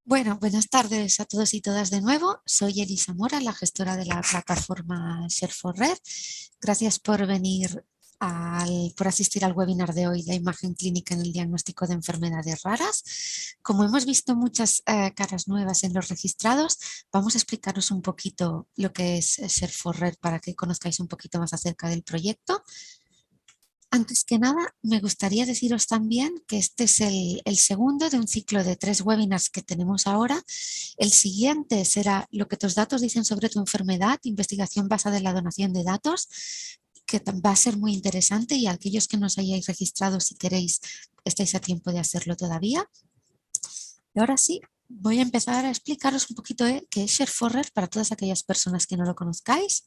Bueno, buenas tardes a todos y todas de nuevo. Soy Elisa Mora, la gestora de la plataforma Share4Rare. Gracias por venir por asistir al webinar de hoy, la imagen clínica en el diagnóstico de enfermedades raras. Como hemos visto muchas caras nuevas en los registrados, vamos a explicaros un poquito lo que es Share4Rare para que conozcáis un poquito más acerca del proyecto. Antes que nada, me gustaría deciros también que este es el segundo de un ciclo de 3 webinars que tenemos ahora. El siguiente será lo que tus datos dicen sobre tu enfermedad, investigación basada en la donación de datos, que va a ser muy interesante y a aquellos que no os hayáis registrado, si queréis, estáis a tiempo de hacerlo todavía. Y ahora sí, voy a empezar a explicaros un poquito qué es Share4Rare para todas aquellas personas que no lo conozcáis.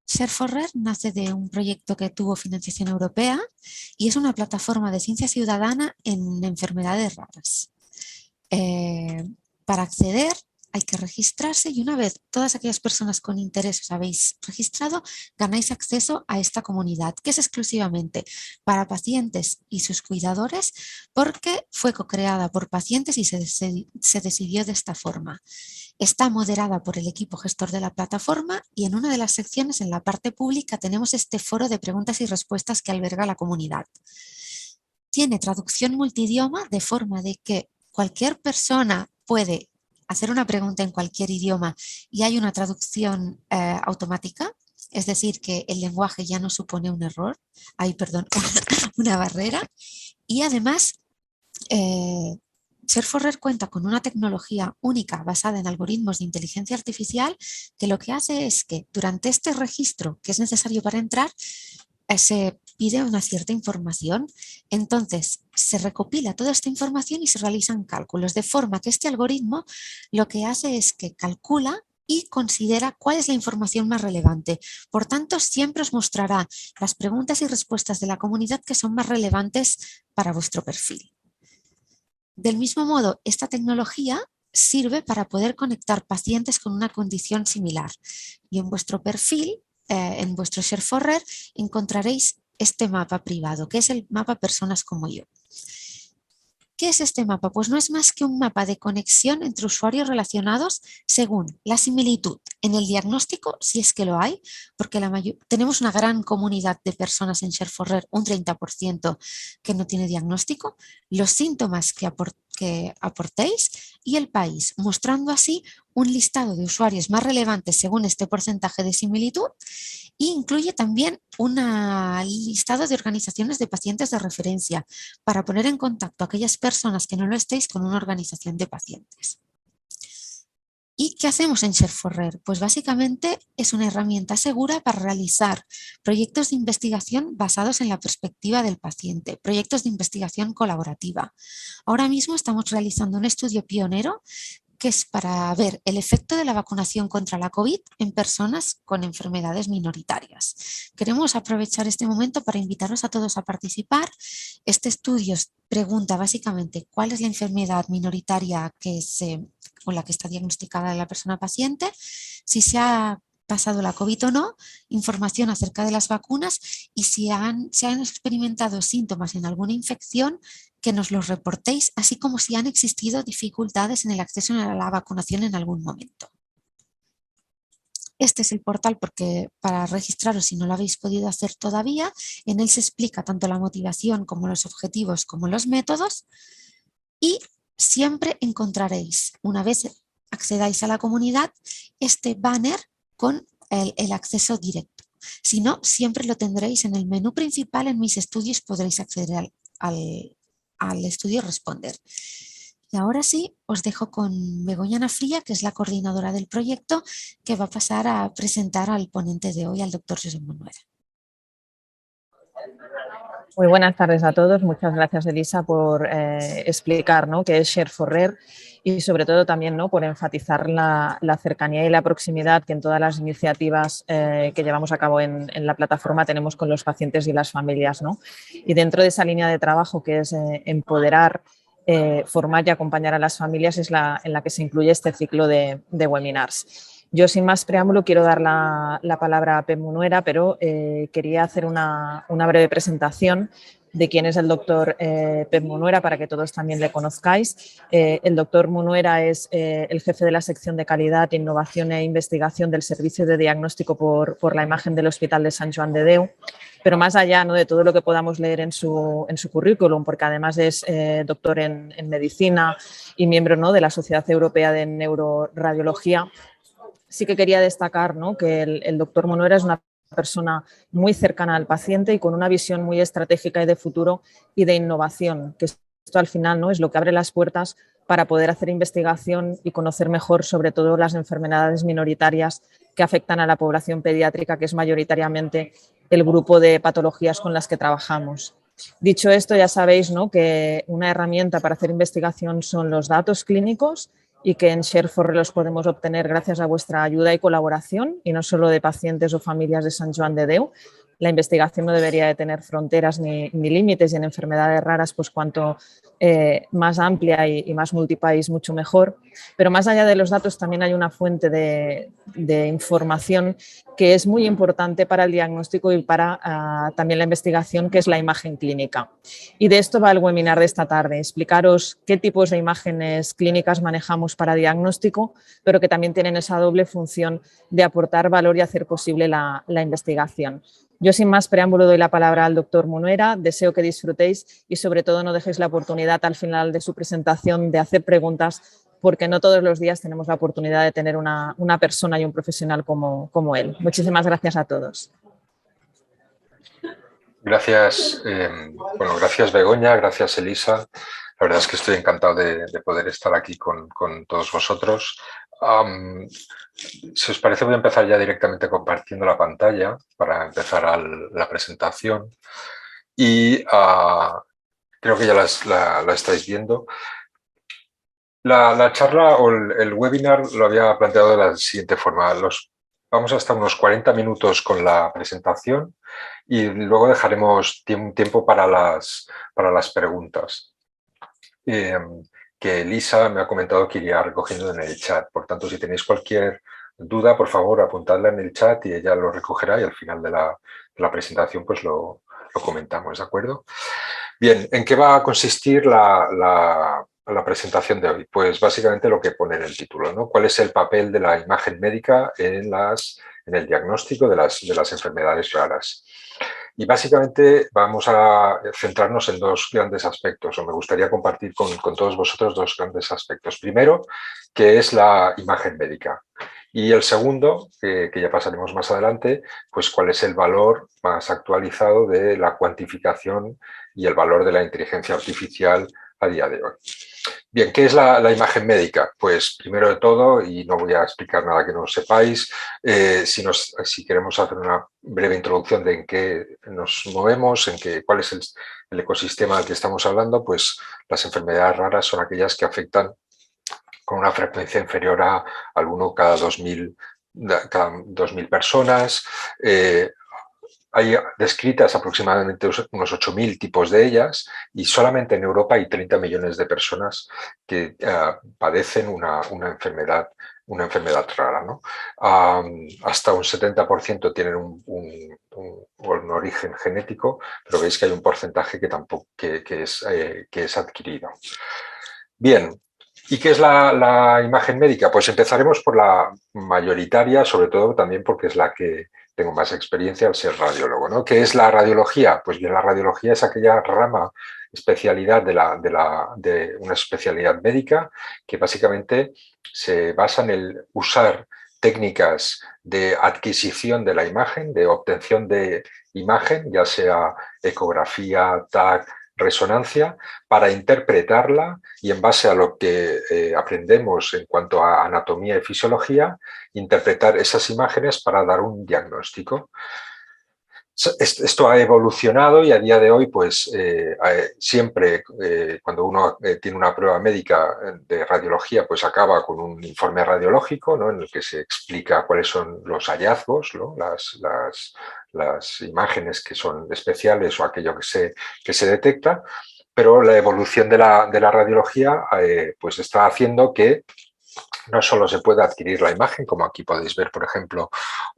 Share4Rare nace de un proyecto que tuvo financiación europea y es una plataforma de ciencia ciudadana en enfermedades raras. Para acceder hay que registrarse y una vez todas aquellas personas con interés os habéis registrado, ganáis acceso a esta comunidad que es exclusivamente para pacientes y sus cuidadores porque fue co-creada por pacientes y se decidió de esta forma. Está moderada por el equipo gestor de la plataforma y en una de las secciones, en la parte pública, tenemos este foro de preguntas y respuestas que alberga la comunidad. Tiene traducción multidioma de forma de que cualquier persona puede hacer una pregunta en cualquier idioma y hay una traducción automática, es decir, que el lenguaje ya no supone un error, una barrera, y además Share4Rare cuenta con una tecnología única basada en algoritmos de inteligencia artificial que lo que hace es que durante este registro que es necesario para entrar se pide una cierta información. Entonces se recopila toda esta información y se realizan cálculos de forma que este algoritmo lo que hace es que calcula y considera cuál es la información más relevante. Por tanto, siempre os mostrará las preguntas y respuestas de la comunidad que son más relevantes para vuestro perfil. Del mismo modo, esta tecnología sirve para poder conectar pacientes con una condición similar. Y en vuestro perfil, en vuestro Share4Rare, encontraréis este mapa privado, que es el mapa Personas como yo. ¿Qué es este mapa? Pues no es más que un mapa de conexión entre usuarios relacionados según la similitud en el diagnóstico, si es que lo hay, porque tenemos una gran comunidad de personas en Share4Rare, un 30% que no tiene diagnóstico, los síntomas que aportéis y el país, mostrando así un listado de usuarios más relevantes según este porcentaje de similitud e incluye también un listado de organizaciones de pacientes de referencia para poner en contacto a aquellas personas que no lo estéis con una organización de pacientes. ¿Y qué hacemos en Share4Rare? Pues básicamente es una herramienta segura para realizar proyectos de investigación basados en la perspectiva del paciente, proyectos de investigación colaborativa. Ahora mismo estamos realizando un estudio pionero que es para ver el efecto de la vacunación contra la COVID en personas con enfermedades minoritarias. Queremos aprovechar este momento para invitaros a todos a participar. Este estudio pregunta básicamente cuál es la enfermedad minoritaria con la que está diagnosticada la persona paciente, si se ha pasado la COVID o no, información acerca de las vacunas y si se han experimentado síntomas en alguna infección, que nos los reportéis, así como si han existido dificultades en el acceso a la vacunación en algún momento. Este es el portal porque para registraros, si no lo habéis podido hacer todavía, en él se explica tanto la motivación como los objetivos como los métodos y siempre encontraréis, una vez accedáis a la comunidad, este banner con el acceso directo. Si no, siempre lo tendréis en el menú principal. En mis estudios podréis acceder al estudio Responder. Y ahora sí, os dejo con Begoña Nafría, que es la coordinadora del proyecto, que va a pasar a presentar al ponente de hoy, al doctor Josep Monuera. Muy buenas tardes a todos. Muchas gracias, Elisa, por explicar, ¿no?, qué es Share4Rare y sobre todo también, ¿no?, por enfatizar la cercanía y la proximidad que en todas las iniciativas que llevamos a cabo en la plataforma tenemos con los pacientes y las familias, ¿no? Y dentro de esa línea de trabajo que es empoderar, formar y acompañar a las familias es en la que se incluye este ciclo de webinars. Yo, sin más preámbulo, quiero dar la palabra a Pep Munuera, pero quería hacer una breve presentación de quién es el doctor Pep Munuera, para que todos también le conozcáis. El doctor Munuera es el jefe de la sección de calidad, innovación e investigación del Servicio de Diagnóstico por la Imagen del Hospital de Sant Joan de Déu. Pero más allá, ¿no?, de todo lo que podamos leer en su currículum, porque además es doctor en medicina y miembro, ¿no?, de la Sociedad Europea de Neuroradiología, sí que quería destacar, ¿no?, que el doctor Munuera es una persona muy cercana al paciente y con una visión muy estratégica y de futuro y de innovación, que esto al final, ¿no?, es lo que abre las puertas para poder hacer investigación y conocer mejor sobre todo las enfermedades minoritarias que afectan a la población pediátrica, que es mayoritariamente el grupo de patologías con las que trabajamos. Dicho esto, ya sabéis, ¿no?, que una herramienta para hacer investigación son los datos clínicos y que en Share4Rare los podemos obtener gracias a vuestra ayuda y colaboración, y no solo de pacientes o familias de Sant Joan de Déu. La investigación no debería de tener fronteras ni límites, y en enfermedades raras, pues cuanto más amplia y más multipaís, mucho mejor. Pero más allá de los datos, también hay una fuente de información que es muy importante para el diagnóstico y para también la investigación, que es la imagen clínica. Y de esto va el webinar de esta tarde, explicaros qué tipos de imágenes clínicas manejamos para diagnóstico, pero que también tienen esa doble función de aportar valor y hacer posible la investigación. Yo, sin más preámbulo, doy la palabra al doctor Munuera. Deseo que disfrutéis y, sobre todo, no dejéis la oportunidad al final de su presentación de hacer preguntas, porque no todos los días tenemos la oportunidad de tener una persona y un profesional como él. Muchísimas gracias a todos. Gracias, gracias Begoña, gracias Elisa. La verdad es que estoy encantado de poder estar aquí con todos vosotros. Si os parece, voy a empezar ya directamente compartiendo la pantalla para empezar la presentación. Y creo que ya la estáis viendo. La charla o el webinar lo había planteado de la siguiente forma. Vamos hasta unos 40 minutos con la presentación y luego dejaremos tiempo para las preguntas, que Elisa me ha comentado que iría recogiendo en el chat. Por tanto, si tenéis cualquier duda, por favor, apuntadla en el chat y ella lo recogerá, y al final de la presentación pues lo comentamos, ¿de acuerdo? Bien, ¿en qué va a consistir la presentación de hoy? Pues básicamente lo que pone en el título, ¿no? ¿Cuál es el papel de la imagen médica en el diagnóstico de las enfermedades raras? Y básicamente vamos a centrarnos en dos grandes aspectos, o me gustaría compartir con todos vosotros dos grandes aspectos. Primero, ¿qué es la imagen médica? Y el segundo, que ya pasaremos más adelante, pues cuál es el valor más actualizado de la cuantificación y el valor de la inteligencia artificial a día de hoy. Bien, ¿qué es la imagen médica? Pues primero de todo, y no voy a explicar nada que no sepáis, si queremos hacer una breve introducción de en qué nos movemos, cuál es el ecosistema del que estamos hablando, pues las enfermedades raras son aquellas que afectan con una frecuencia inferior al 1 cada 2.000 personas. Hay descritas aproximadamente unos 8.000 tipos de ellas, y solamente en Europa hay 30 millones de personas que padecen una enfermedad rara, ¿no? Hasta un 70% tienen un origen genético, pero veis que hay un porcentaje que es adquirido. Bien. ¿Y qué es la imagen médica? Pues empezaremos por la mayoritaria, sobre todo también porque es la que tengo más experiencia al ser radiólogo, ¿no? ¿Qué es la radiología? Pues bien, la radiología es aquella rama, especialidad de una especialidad médica que básicamente se basa en el usar técnicas de adquisición de la imagen, de obtención de imagen, ya sea ecografía, TAC, resonancia, para interpretarla y, en base a lo que aprendemos en cuanto a anatomía y fisiología, interpretar esas imágenes para dar un diagnóstico. Esto ha evolucionado y a día de hoy, pues siempre cuando uno tiene una prueba médica de radiología, pues acaba con un informe radiológico, ¿no?, en el que se explica cuáles son los hallazgos, ¿no?, las imágenes que son especiales o aquello que se detecta, pero la evolución de la radiología pues está haciendo que no solo se pueda adquirir la imagen, como aquí podéis ver, por ejemplo,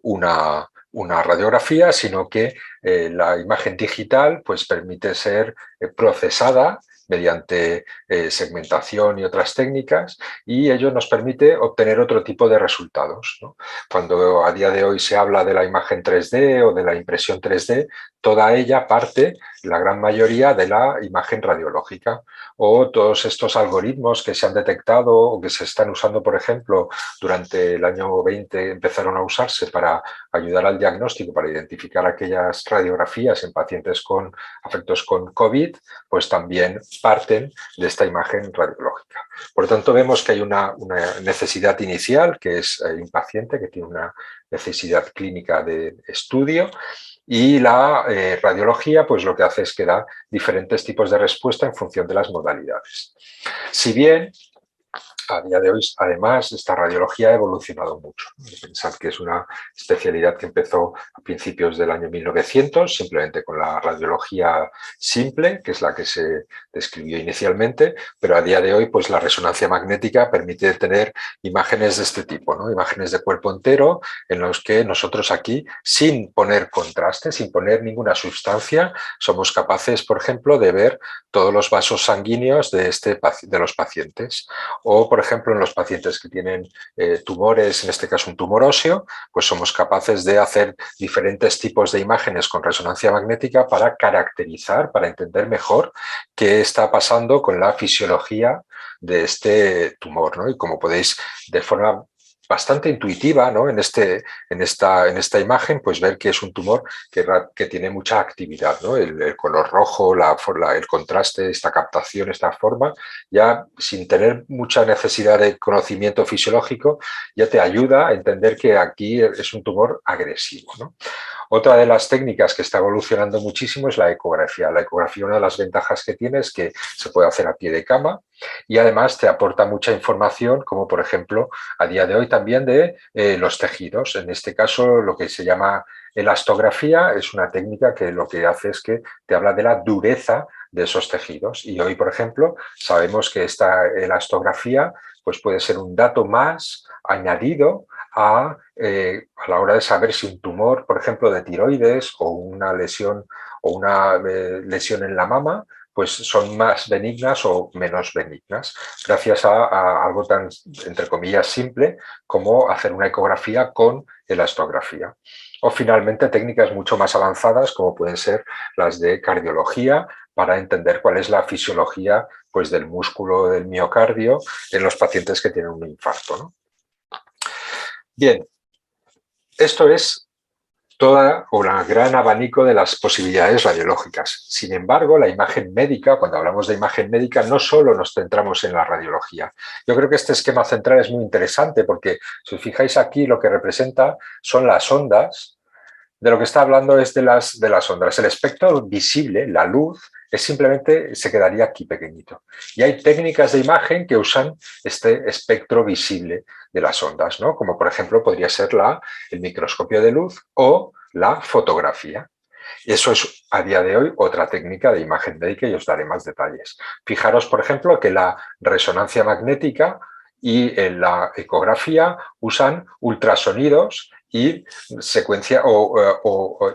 una una radiografía, sino que la imagen digital pues, permite ser procesada mediante segmentación y otras técnicas, y ello nos permite obtener otro tipo de resultados, ¿no? Cuando a día de hoy se habla de la imagen 3D o de la impresión 3D, toda ella parte, la gran mayoría, de la imagen radiológica, o todos estos algoritmos que se han detectado o que se están usando, por ejemplo, durante el año 20 empezaron a usarse para ayudar al diagnóstico, para identificar aquellas radiografías en pacientes con afectos con COVID, pues también parten de esta imagen radiológica. Por lo tanto, vemos que hay una necesidad inicial, que es un paciente que tiene una necesidad clínica de estudio, y la radiología pues lo que hace es que da diferentes tipos de respuesta en función de las modalidades. Si bien a día de hoy, además, esta radiología ha evolucionado mucho. Pensad que es una especialidad que empezó a principios del año 1900, simplemente con la radiología simple, que es la que se describió inicialmente, pero a día de hoy pues, la resonancia magnética permite tener imágenes de este tipo, ¿no? Imágenes de cuerpo entero en los que nosotros aquí, sin poner contraste, sin poner ninguna sustancia, somos capaces, por ejemplo, de ver todos los vasos sanguíneos de los pacientes. O, por ejemplo, en los pacientes que tienen tumores, en este caso un tumor óseo, pues somos capaces de hacer diferentes tipos de imágenes con resonancia magnética para caracterizar, para entender mejor qué está pasando con la fisiología de este tumor, ¿no? Y como podéis, de forma bastante intuitiva, ¿no? en esta imagen, pues ver que es un tumor que tiene mucha actividad, ¿no? El color rojo, el contraste, esta captación, esta forma, ya sin tener mucha necesidad de conocimiento fisiológico, ya te ayuda a entender que aquí es un tumor agresivo, ¿no? Otra de las técnicas que está evolucionando muchísimo es la ecografía. La ecografía, una de las ventajas que tiene es que se puede hacer a pie de cama y además te aporta mucha información, como por ejemplo a día de hoy también de los tejidos. En este caso, lo que se llama elastografía es una técnica que lo que hace es que te habla de la dureza de esos tejidos. Y hoy, por ejemplo, sabemos que esta elastografía pues puede ser un dato más añadido a la hora de saber si un tumor, por ejemplo, de tiroides o una lesión en la mama, pues son más benignas o menos benignas, gracias a algo tan, entre comillas, simple como hacer una ecografía con elastografía. O finalmente técnicas mucho más avanzadas como pueden ser las de cardiología, para entender cuál es la fisiología pues, del músculo del miocardio en los pacientes que tienen un infarto, ¿no? Bien, esto es toda un gran abanico de las posibilidades radiológicas. Sin embargo, la imagen médica, cuando hablamos de imagen médica, no solo nos centramos en la radiología. Yo creo que este esquema central es muy interesante porque, si os fijáis aquí, lo que representa son las ondas. De lo que está hablando es de las ondas. El espectro visible, la luz, se quedaría aquí pequeñito. Y hay técnicas de imagen que usan este espectro visible de las ondas, ¿no? Como por ejemplo podría ser el microscopio de luz o la fotografía. Y eso es a día de hoy otra técnica de imagen médica y os daré más detalles. Fijaros, por ejemplo, que la resonancia magnética y la ecografía usan ultrasonidos y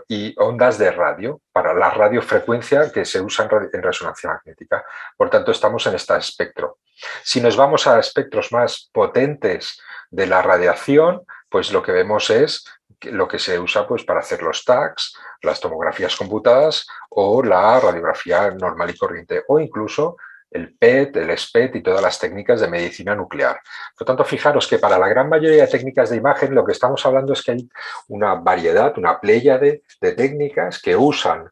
y ondas de radio para la radiofrecuencia que se usa en resonancia magnética. Por tanto, estamos en este espectro. Si nos vamos a espectros más potentes de la radiación, pues lo que vemos es lo que se usa pues, para hacer los TACs, las tomografías computadas o la radiografía normal y corriente, o incluso el PET, el SPET y todas las técnicas de medicina nuclear. Por lo tanto, fijaros que para la gran mayoría de técnicas de imagen lo que estamos hablando es que hay una variedad, una pléyade de técnicas que usan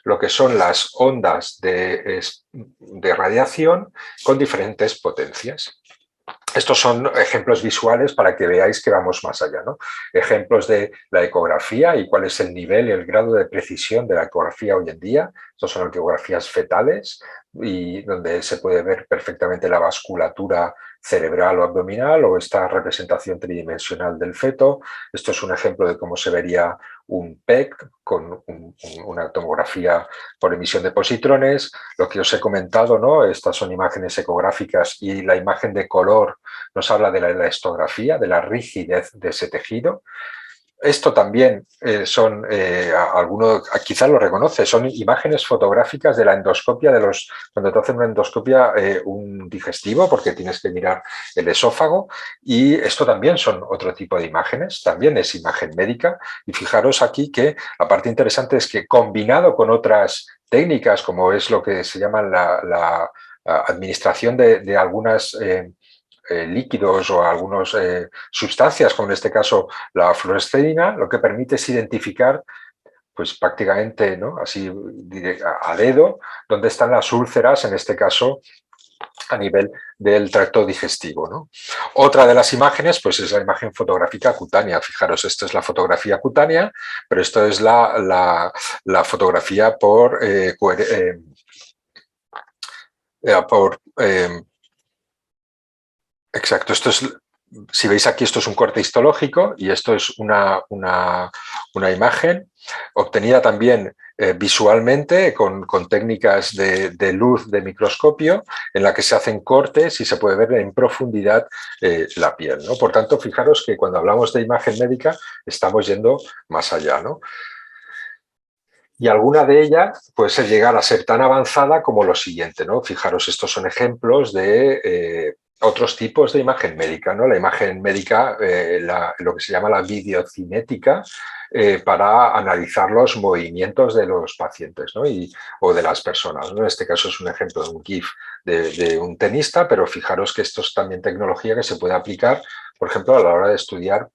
lo que son las ondas de radiación con diferentes potencias. Estos son ejemplos visuales para que veáis que vamos más allá, ¿no? Ejemplos de la ecografía y cuál es el nivel y el grado de precisión de la ecografía hoy en día. Estos son ecografías fetales y donde se puede ver perfectamente la vasculatura cerebral o abdominal o esta representación tridimensional del feto. Esto es un ejemplo de cómo se vería un PET con una tomografía por emisión de positrones. Lo que os he comentado, ¿no? Estas son imágenes ecográficas y la imagen de color nos habla de la elastografía, de la rigidez de ese tejido. Esto también son, alguno quizás lo reconoce, son imágenes fotográficas de la endoscopia cuando te hacen una endoscopia, un digestivo, porque tienes que mirar el esófago, y esto también son otro tipo de imágenes, también es imagen médica, y fijaros aquí que la parte interesante es que combinado con otras técnicas, como es lo que se llama la administración de algunas líquidos o algunas sustancias, como en este caso la fluoresceína, lo que permite es identificar pues prácticamente, ¿no?, así a dedo, dónde están las úlceras, en este caso a nivel del tracto digestivo, ¿no? Otra de las imágenes pues es la imagen fotográfica cutánea. Fijaros, esto es la fotografía cutánea, pero esto es la fotografía por exacto, esto es, si veis aquí, esto es un corte histológico y esto es una imagen obtenida también visualmente con técnicas de luz de microscopio, en la que se hacen cortes y se puede ver en profundidad la piel, ¿no? Por tanto, fijaros que cuando hablamos de imagen médica estamos yendo más allá, ¿no? Y alguna de ellas puede llegar a ser tan avanzada como lo siguiente, ¿no? Fijaros, estos son ejemplos de otros tipos de imagen médica, ¿no? La imagen médica, lo que se llama la videocinética, para analizar los movimientos de los pacientes, ¿no? O de las personas, ¿no? En este caso es un ejemplo de un GIF de un tenista, pero fijaros que esto es también tecnología que se puede aplicar, por ejemplo, a la hora de estudiar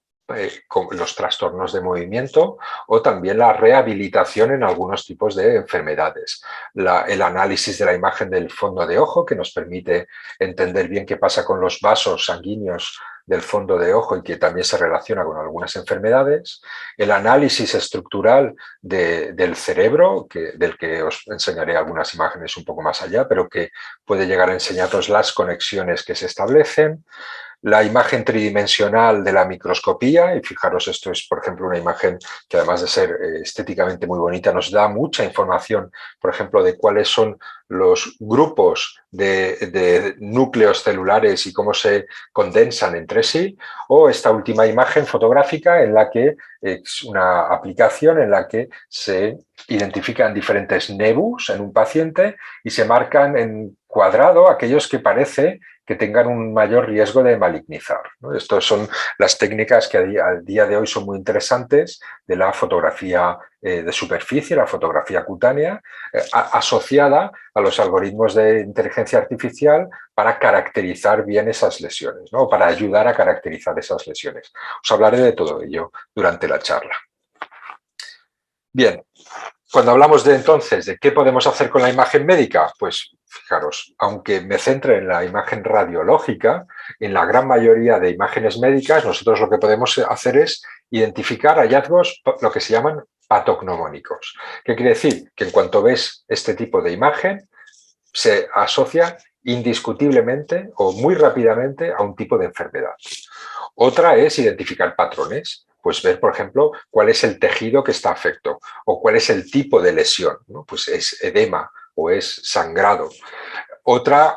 los trastornos de movimiento o también la rehabilitación en algunos tipos de enfermedades. El análisis de la imagen del fondo de ojo, que nos permite entender bien qué pasa con los vasos sanguíneos del fondo de ojo y que también se relaciona con algunas enfermedades. El análisis estructural del cerebro, del que os enseñaré algunas imágenes un poco más allá, pero que puede llegar a enseñaros las conexiones que se establecen. La imagen tridimensional de la microscopía, y fijaros, esto es, por ejemplo, una imagen que además de ser estéticamente muy bonita, nos da mucha información, por ejemplo, de cuáles son los grupos de núcleos celulares y cómo se condensan entre sí, o esta última imagen fotográfica en la que es una aplicación en la que se identifican diferentes nebus en un paciente y se marcan en cuadrado aquellos que parece que tengan un mayor riesgo de malignizar, ¿no? Estas son las técnicas que al día de hoy son muy interesantes de la fotografía de superficie, la fotografía cutánea, asociada a los algoritmos de inteligencia artificial para caracterizar bien esas lesiones, ¿no? Para ayudar a caracterizar esas lesiones. Os hablaré de todo ello durante la charla. Bien, cuando hablamos entonces de qué podemos hacer con la imagen médica, pues fijaros, aunque me centre en la imagen radiológica, en la gran mayoría de imágenes médicas nosotros lo que podemos hacer es identificar hallazgos, lo que se llaman patognomónicos. ¿Qué quiere decir? Que en cuanto ves este tipo de imagen, se asocia indiscutiblemente o muy rápidamente a un tipo de enfermedad. Otra es identificar patrones, pues ver, por ejemplo, cuál es el tejido que está afecto o cuál es el tipo de lesión, ¿no? Pues es edema o es sangrado. Otra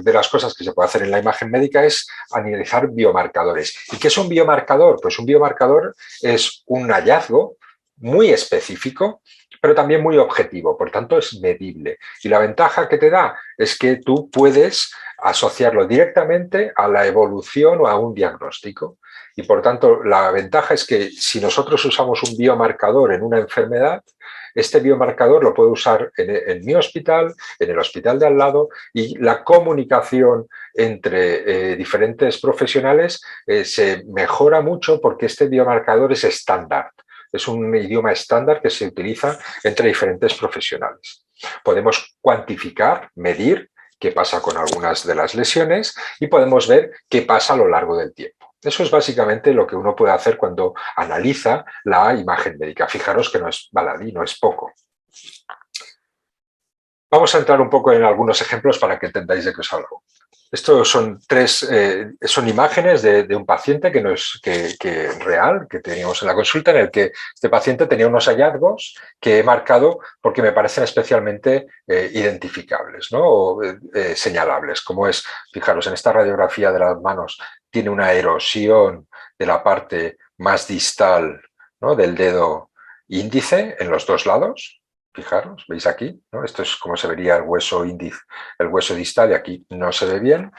de las cosas que se puede hacer en la imagen médica es analizar biomarcadores. ¿Y qué es un biomarcador? Pues un biomarcador es un hallazgo muy específico, pero también muy objetivo, por tanto es medible. Y la ventaja que te da es que tú puedes asociarlo directamente a la evolución o a un diagnóstico. Y por tanto, la ventaja es que si nosotros usamos un biomarcador en una enfermedad, este biomarcador lo puedo usar en mi hospital, en el hospital de al lado, y la comunicación entre diferentes profesionales se mejora mucho porque este biomarcador es estándar. Es un idioma estándar que se utiliza entre diferentes profesionales. Podemos cuantificar, medir qué pasa con algunas de las lesiones y podemos ver qué pasa a lo largo del tiempo. Eso es básicamente lo que uno puede hacer cuando analiza la imagen médica. Fijaros que no es baladí, no es poco. Vamos a entrar un poco en algunos ejemplos para que entendáis de qué os hablo. Estos son son imágenes de un paciente que real, que teníamos en la consulta, en el que este paciente tenía unos hallazgos que he marcado porque me parecen especialmente identificables, ¿no? O señalables, como es, fijaros, en esta radiografía de las manos tiene una erosión de la parte más distal ¿no?, del dedo índice en los dos lados. Fijaros, ¿veis aquí? ¿no? Esto es como se vería el hueso índice, el hueso distal, y aquí no se ve bien.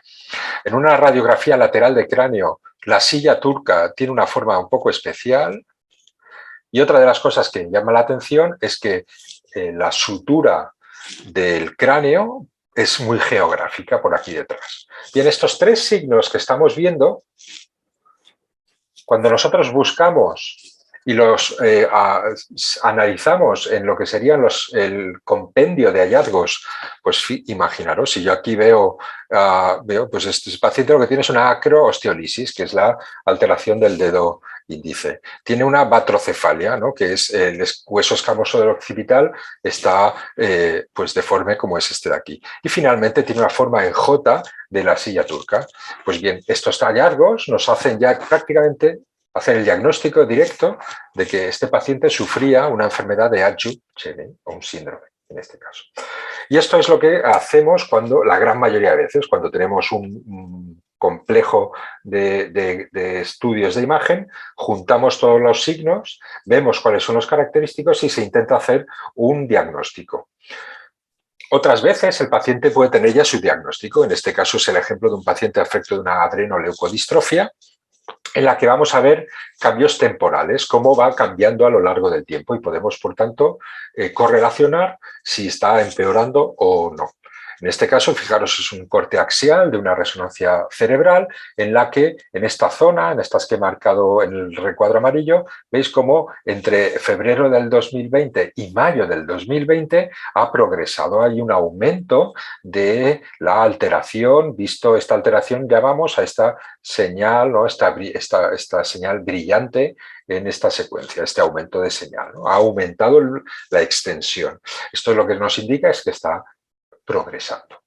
En una radiografía lateral de cráneo, la silla turca tiene una forma un poco especial. Y otra de las cosas que llama la atención es que la sutura del cráneo es muy geográfica por aquí detrás. Y en estos tres signos que estamos viendo, cuando nosotros buscamos y los analizamos en lo que serían el compendio de hallazgos, pues imaginaros, si yo aquí veo pues este paciente lo que tiene es una acroosteolisis, que es la alteración del dedo índice. Tiene una batrocefalia, ¿no?, que es el hueso escamoso del occipital, está pues deforme como es este de aquí. Y finalmente tiene una forma en J de la silla turca. Pues bien, estos hallazgos nos hacen ya prácticamente hacer el diagnóstico directo de que este paciente sufría una enfermedad de Agiu-Chene, o un síndrome en este caso. Y esto es lo que hacemos cuando, la gran mayoría de veces, cuando tenemos un complejo de estudios de imagen, juntamos todos los signos, vemos cuáles son los característicos y se intenta hacer un diagnóstico. Otras veces el paciente puede tener ya su diagnóstico. En este caso es el ejemplo de un paciente afecto de una adrenoleucodistrofia, en la que vamos a ver cambios temporales, cómo va cambiando a lo largo del tiempo, y podemos, por tanto, correlacionar si está empeorando o no. En este caso, fijaros, es un corte axial de una resonancia cerebral en la que en esta zona, en estas que he marcado en el recuadro amarillo, veis cómo entre febrero del 2020 y mayo del 2020 ha progresado. Hay un aumento de la alteración, visto esta alteración llamamos a esta señal, ¿no?, esta señal brillante en esta secuencia, este aumento de señal, ¿no? Ha aumentado la extensión. Esto lo que nos indica es que está progresando.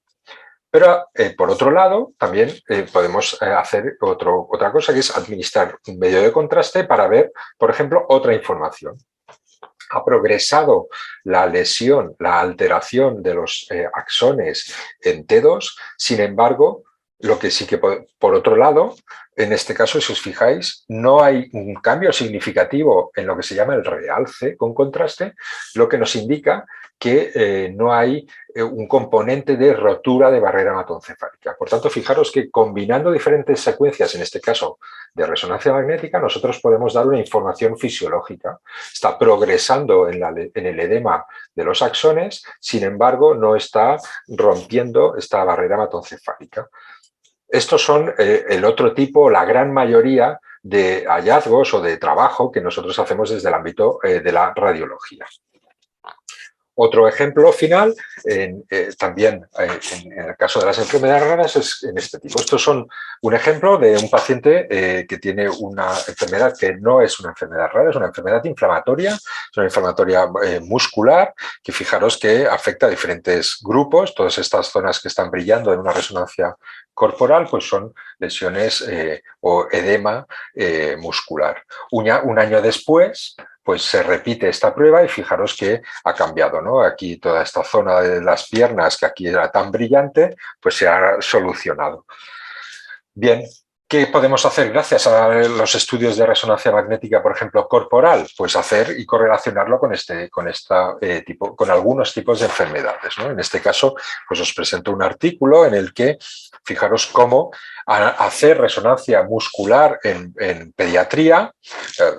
Pero, por otro lado, también podemos hacer otra cosa, que es administrar un medio de contraste para ver, por ejemplo, otra información. Ha progresado la lesión, la alteración de los axones en T2, sin embargo, lo que sí que, por otro lado, en este caso, si os fijáis, no hay un cambio significativo en lo que se llama el realce con contraste, lo que nos indica que no hay un componente de rotura de barrera hematoencefálica. Por tanto, fijaros que combinando diferentes secuencias, en este caso de resonancia magnética, nosotros podemos dar una información fisiológica. Está progresando en el edema de los axones, sin embargo, no está rompiendo esta barrera hematoencefálica. Estos son el otro tipo, la gran mayoría de hallazgos o de trabajo que nosotros hacemos desde el ámbito de la radiología. Otro ejemplo final, también en el caso de las enfermedades raras, es en este tipo. Estos son un ejemplo de un paciente que tiene una enfermedad que no es una enfermedad rara, es una enfermedad inflamatoria, es una inflamatoria muscular, que fijaros que afecta a diferentes grupos. Todas estas zonas que están brillando en una resonancia corporal pues son lesiones o edema muscular. Un año después, pues se repite esta prueba y fijaros que ha cambiado, ¿no? Aquí toda esta zona de las piernas, que aquí era tan brillante, pues se ha solucionado. Bien, ¿qué podemos hacer gracias a los estudios de resonancia magnética, por ejemplo, corporal? Pues hacer y correlacionarlo con algunos tipos de enfermedades, ¿no? En este caso, pues os presento un artículo en el que, fijaros cómo hacer resonancia muscular en pediatría,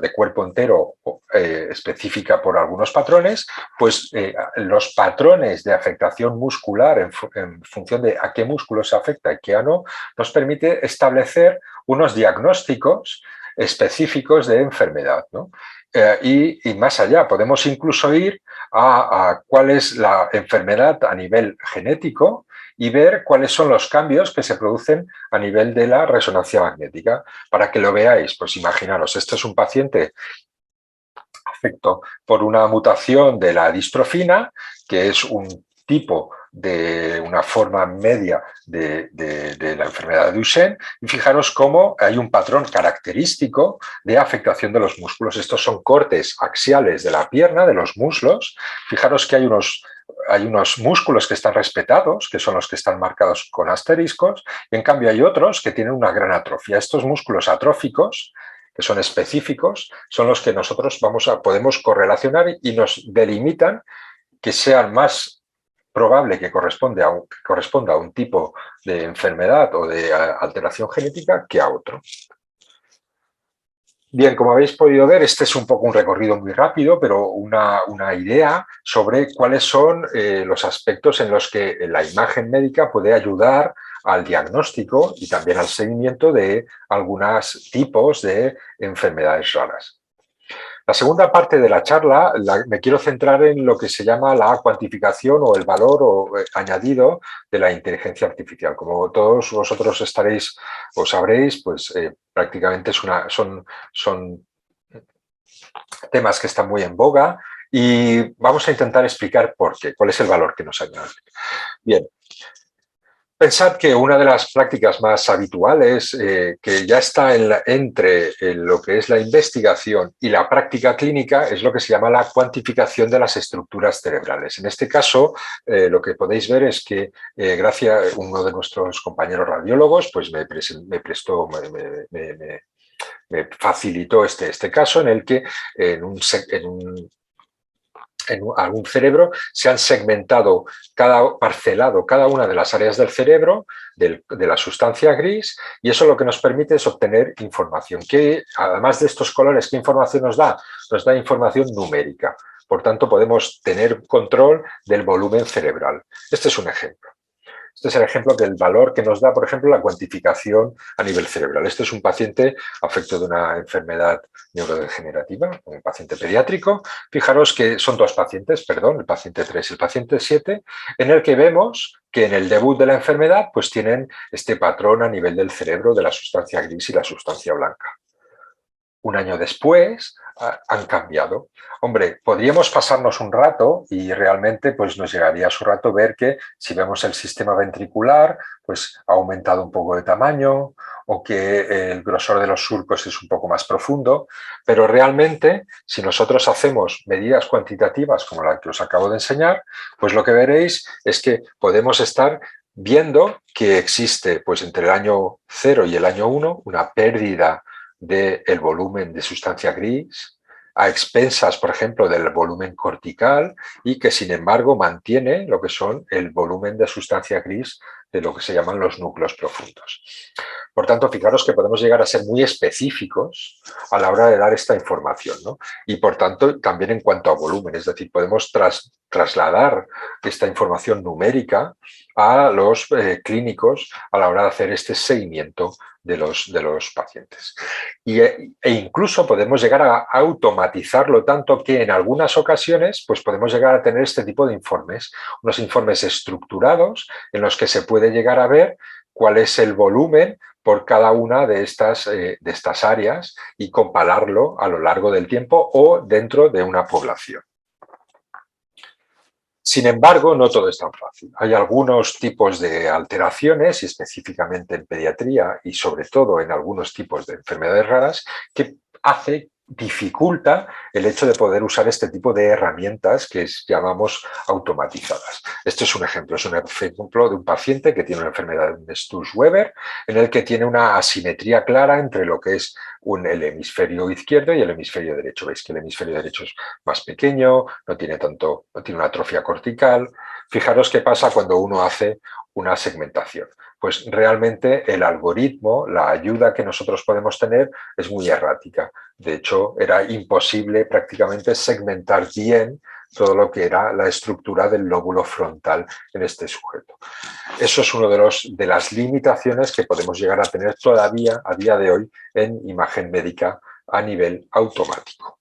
de cuerpo entero, específica por algunos patrones, pues los patrones de afectación muscular en función de a qué músculo se afecta y qué a no, nos permite establecer unos diagnósticos específicos de enfermedad, ¿no? Y más allá, podemos incluso ir a cuál es la enfermedad a nivel genético y ver cuáles son los cambios que se producen a nivel de la resonancia magnética. Para que lo veáis, pues imaginaros, este es un paciente afecto por una mutación de la distrofina, que es un tipo de una forma media de la enfermedad de Duchenne, y fijaros cómo hay un patrón característico de afectación de los músculos. Estos son cortes axiales de la pierna, de los muslos. Fijaros que hay unos músculos que están respetados, que son los que están marcados con asteriscos, y en cambio hay otros que tienen una gran atrofia. Estos músculos atróficos que son específicos, son los que nosotros podemos correlacionar y nos delimitan que sean más probable que corresponda a un tipo de enfermedad o de alteración genética que a otro. Bien, como habéis podido ver, este es un poco un recorrido muy rápido, pero una idea sobre cuáles son los aspectos en los que la imagen médica puede ayudar al diagnóstico y también al seguimiento de algunos tipos de enfermedades raras. La segunda parte de la charla me quiero centrar en lo que se llama la cuantificación o el valor añadido de la inteligencia artificial. Como todos vosotros sabréis, pues prácticamente son temas que están muy en boga y vamos a intentar explicar por qué, cuál es el valor que nos añade. Bien. Pensad que una de las prácticas más habituales que ya está entre lo que es la investigación y la práctica clínica es lo que se llama la cuantificación de las estructuras cerebrales. En este caso, lo que podéis ver es que gracias a uno de nuestros compañeros radiólogos, pues me facilitó este caso en el que en algún cerebro se han segmentado, parcelado cada una de las áreas del cerebro de la sustancia gris, y eso lo que nos permite es obtener información. Que además de estos colores, ¿qué información nos da? Nos da información numérica. Por tanto, podemos tener control del volumen cerebral. Este es un ejemplo. Este es el ejemplo del valor que nos da, por ejemplo, la cuantificación a nivel cerebral. Este es un paciente afecto de una enfermedad neurodegenerativa, un paciente pediátrico. Fijaros que son dos pacientes, perdón, el paciente 3 y el paciente 7, en el que vemos que en el debut de la enfermedad pues tienen este patrón a nivel del cerebro de la sustancia gris y la sustancia blanca. Un año después han cambiado. Hombre, podríamos pasarnos un rato y realmente pues nos llegaría a su rato ver que si vemos el sistema ventricular pues ha aumentado un poco de tamaño o que el grosor de los surcos es un poco más profundo, pero realmente si nosotros hacemos medidas cuantitativas como la que os acabo de enseñar, pues lo que veréis es que podemos estar viendo que existe pues entre el año 0 y el año 1 una pérdida del volumen de sustancia gris, a expensas, por ejemplo, del volumen cortical, y que, sin embargo, mantiene lo que son el volumen de sustancia gris de lo que se llaman los núcleos profundos. Por tanto, fijaros que podemos llegar a ser muy específicos a la hora de dar esta información, ¿no? Y, por tanto, también en cuanto a volumen, es decir, podemos trasladar esta información numérica a los clínicos a la hora de hacer este seguimiento de los pacientes. E incluso podemos llegar a automatizarlo tanto que en algunas ocasiones pues podemos llegar a tener este tipo de informes, unos informes estructurados en los que se puede llegar a ver cuál es el volumen por cada una de estas áreas y compararlo a lo largo del tiempo o dentro de una población. Sin embargo, no todo es tan fácil. Hay algunos tipos de alteraciones, y específicamente en pediatría y sobre todo en algunos tipos de enfermedades raras, que dificulta el hecho de poder usar este tipo de herramientas que llamamos automatizadas. Este es un ejemplo de un paciente que tiene una enfermedad de Sturge-Weber, en el que tiene una asimetría clara entre lo que es el hemisferio izquierdo y el hemisferio derecho. Veis que el hemisferio derecho es más pequeño, no tiene una atrofia cortical. Fijaros qué pasa cuando uno hace una segmentación. Pues realmente el algoritmo, la ayuda que nosotros podemos tener es muy errática. De hecho, era imposible prácticamente segmentar bien todo lo que era la estructura del lóbulo frontal en este sujeto. Eso es una de las limitaciones que podemos llegar a tener todavía a día de hoy en imagen médica a nivel automático.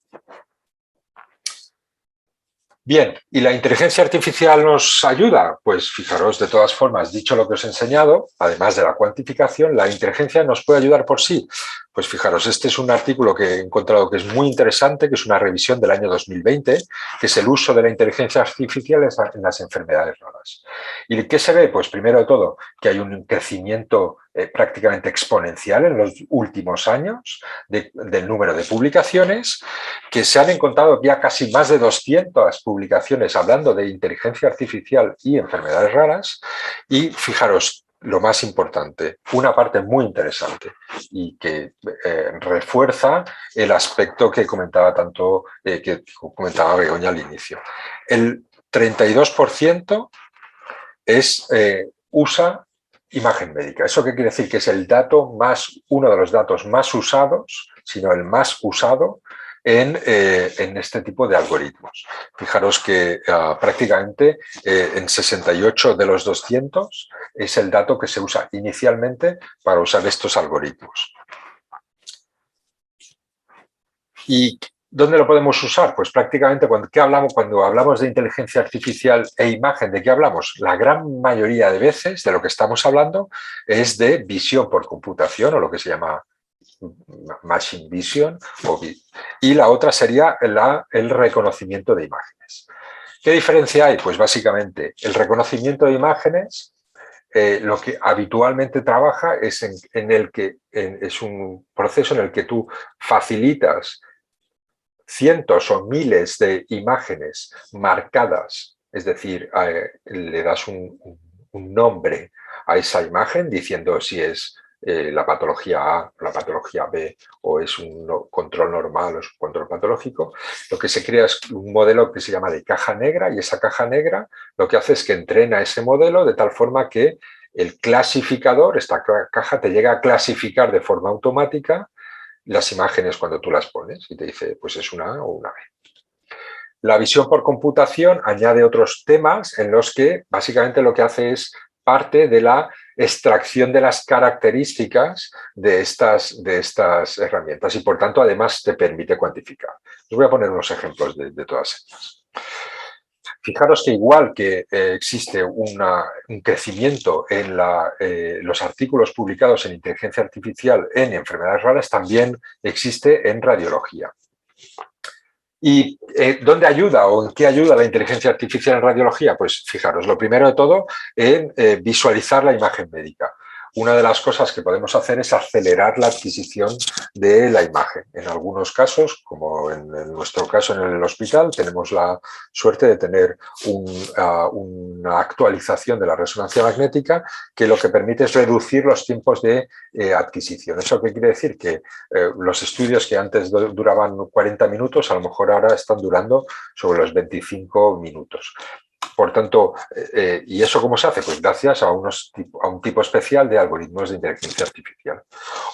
Bien, ¿y la inteligencia artificial nos ayuda? Pues fijaros, de todas formas, dicho lo que os he enseñado, además de la cuantificación, la inteligencia nos puede ayudar por sí. Pues fijaros, este es un artículo que he encontrado que es muy interesante, que es una revisión del año 2020, que es el uso de la inteligencia artificial en las enfermedades raras. ¿Y qué se ve? Pues primero de todo, que hay un crecimiento prácticamente exponencial en los últimos años del número de publicaciones, que se han encontrado ya casi más de 200 publicaciones hablando de inteligencia artificial y enfermedades raras, y fijaros, lo más importante, una parte muy interesante y que refuerza el aspecto que comentaba Begoña al inicio. El 32% usa imagen médica. ¿Eso qué quiere decir? Que es uno de los datos más usados, sino el más usado en este tipo de algoritmos. Fijaros que prácticamente en 68 de los 200 es el dato que se usa inicialmente para usar estos algoritmos. ¿Y dónde lo podemos usar? Pues prácticamente cuando hablamos de inteligencia artificial e imagen, ¿de qué hablamos? La gran mayoría de veces de lo que estamos hablando es de visión por computación, o lo que se llama machine vision, y la otra sería el reconocimiento de imágenes. ¿Qué diferencia hay? Pues básicamente el reconocimiento de imágenes lo que habitualmente trabaja es es un proceso en el que tú facilitas cientos o miles de imágenes marcadas, es decir, le das un nombre a esa imagen diciendo si es la patología A, la patología B, o es un control normal o es un control patológico. Lo que se crea es un modelo que se llama de caja negra, y esa caja negra lo que hace es que entrena ese modelo de tal forma que el clasificador, esta caja, te llega a clasificar de forma automática las imágenes cuando tú las pones y te dice, pues es una A o una B. La visión por computación añade otros temas en los que básicamente lo que hace es parte de la extracción de las características de estas herramientas y por tanto además te permite cuantificar. Os voy a poner unos ejemplos de todas ellas. Fijaros que igual que existe un crecimiento en los artículos publicados en inteligencia artificial en enfermedades raras, también existe en radiología. ¿Y dónde ayuda o en qué ayuda la inteligencia artificial en radiología? Pues fijaros, lo primero de todo en visualizar la imagen médica. Una de las cosas que podemos hacer es acelerar la adquisición de la imagen. En algunos casos, como en nuestro caso en el hospital, tenemos la suerte de tener una actualización de la resonancia magnética que lo que permite es reducir los tiempos de adquisición. ¿Eso qué quiere decir? Que los estudios que antes duraban 40 minutos, a lo mejor ahora están durando sobre los 25 minutos. Por tanto, ¿y eso cómo se hace? Pues gracias a un tipo especial de algoritmos de inteligencia artificial.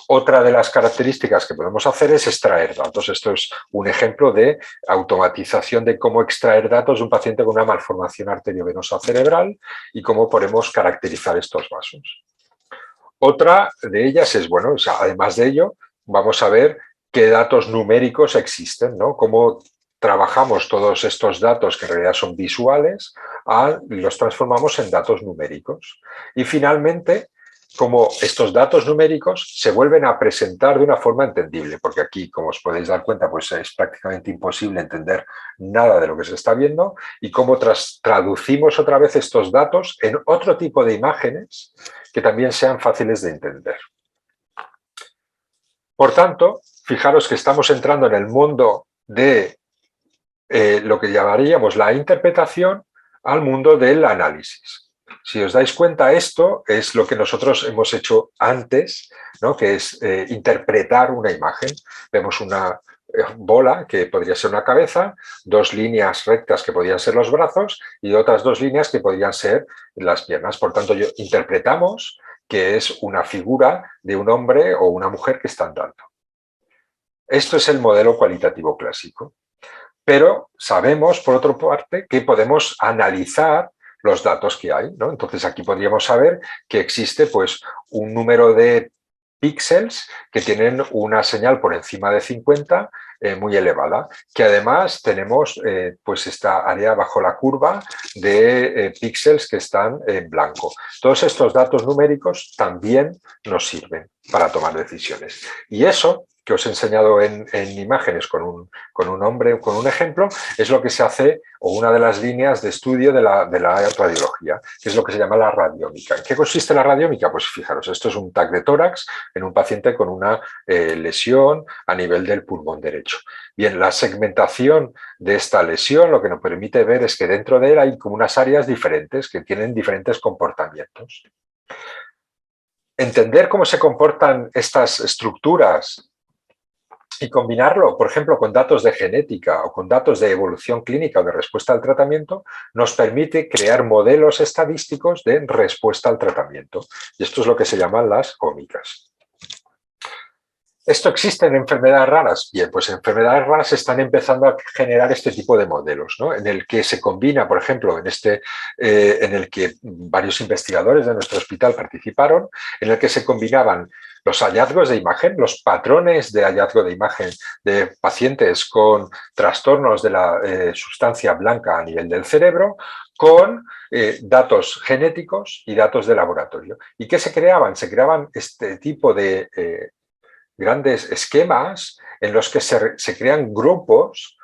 Otra de las características que podemos hacer es extraer datos. Esto es un ejemplo de automatización de cómo extraer datos de un paciente con una malformación arteriovenosa cerebral y cómo podemos caracterizar estos vasos. Otra de ellas es, bueno, o sea, además de ello, vamos a ver qué datos numéricos existen, ¿no? Cómo trabajamos todos estos datos que en realidad son visuales, los transformamos en datos numéricos. Y finalmente, cómo estos datos numéricos se vuelven a presentar de una forma entendible, porque aquí, como os podéis dar cuenta, pues es prácticamente imposible entender nada de lo que se está viendo, y cómo traducimos otra vez estos datos en otro tipo de imágenes que también sean fáciles de entender. Por tanto, fijaros que estamos entrando en el mundo de lo que llamaríamos la interpretación al mundo del análisis. Si os dais cuenta, esto es lo que nosotros hemos hecho antes, ¿no? Que es interpretar una imagen. Vemos una bola que podría ser una cabeza, dos líneas rectas que podrían ser los brazos y otras dos líneas que podrían ser las piernas. Por tanto, interpretamos que es una figura de un hombre o una mujer que está andando. Esto es el modelo cualitativo clásico. Pero sabemos, por otra parte, que podemos analizar los datos que hay, ¿no? Entonces aquí podríamos saber que existe pues, un número de píxeles que tienen una señal por encima de 50 muy elevada, que además tenemos pues esta área bajo la curva de píxeles que están en blanco. Todos estos datos numéricos también nos sirven para tomar decisiones. Y eso que os he enseñado en imágenes con un hombre, con un ejemplo, es lo que se hace, o una de las líneas de estudio de la radiología, que es lo que se llama la radiómica. ¿En qué consiste la radiómica? Pues fijaros, esto es un TAC de tórax en un paciente con una lesión a nivel del pulmón derecho. Bien, la segmentación de esta lesión lo que nos permite ver es que dentro de él hay como unas áreas diferentes que tienen diferentes comportamientos. entender cómo se comportan estas estructuras y combinarlo, por ejemplo, con datos de genética o con datos de evolución clínica o de respuesta al tratamiento, nos permite crear modelos estadísticos de respuesta al tratamiento. Y esto es lo que se llaman las ómicas. ¿Esto existe en enfermedades raras? Bien, pues en enfermedades raras se están empezando a generar este tipo de modelos, ¿no? En el que se combina, por ejemplo, en el que varios investigadores de nuestro hospital participaron, en el que se combinaban los hallazgos de imagen, los patrones de hallazgo de imagen de pacientes con trastornos de la sustancia blanca a nivel del cerebro, con datos genéticos y datos de laboratorio. ¿Y qué se creaban? Se creaban este tipo de grandes esquemas en los que se crean grupos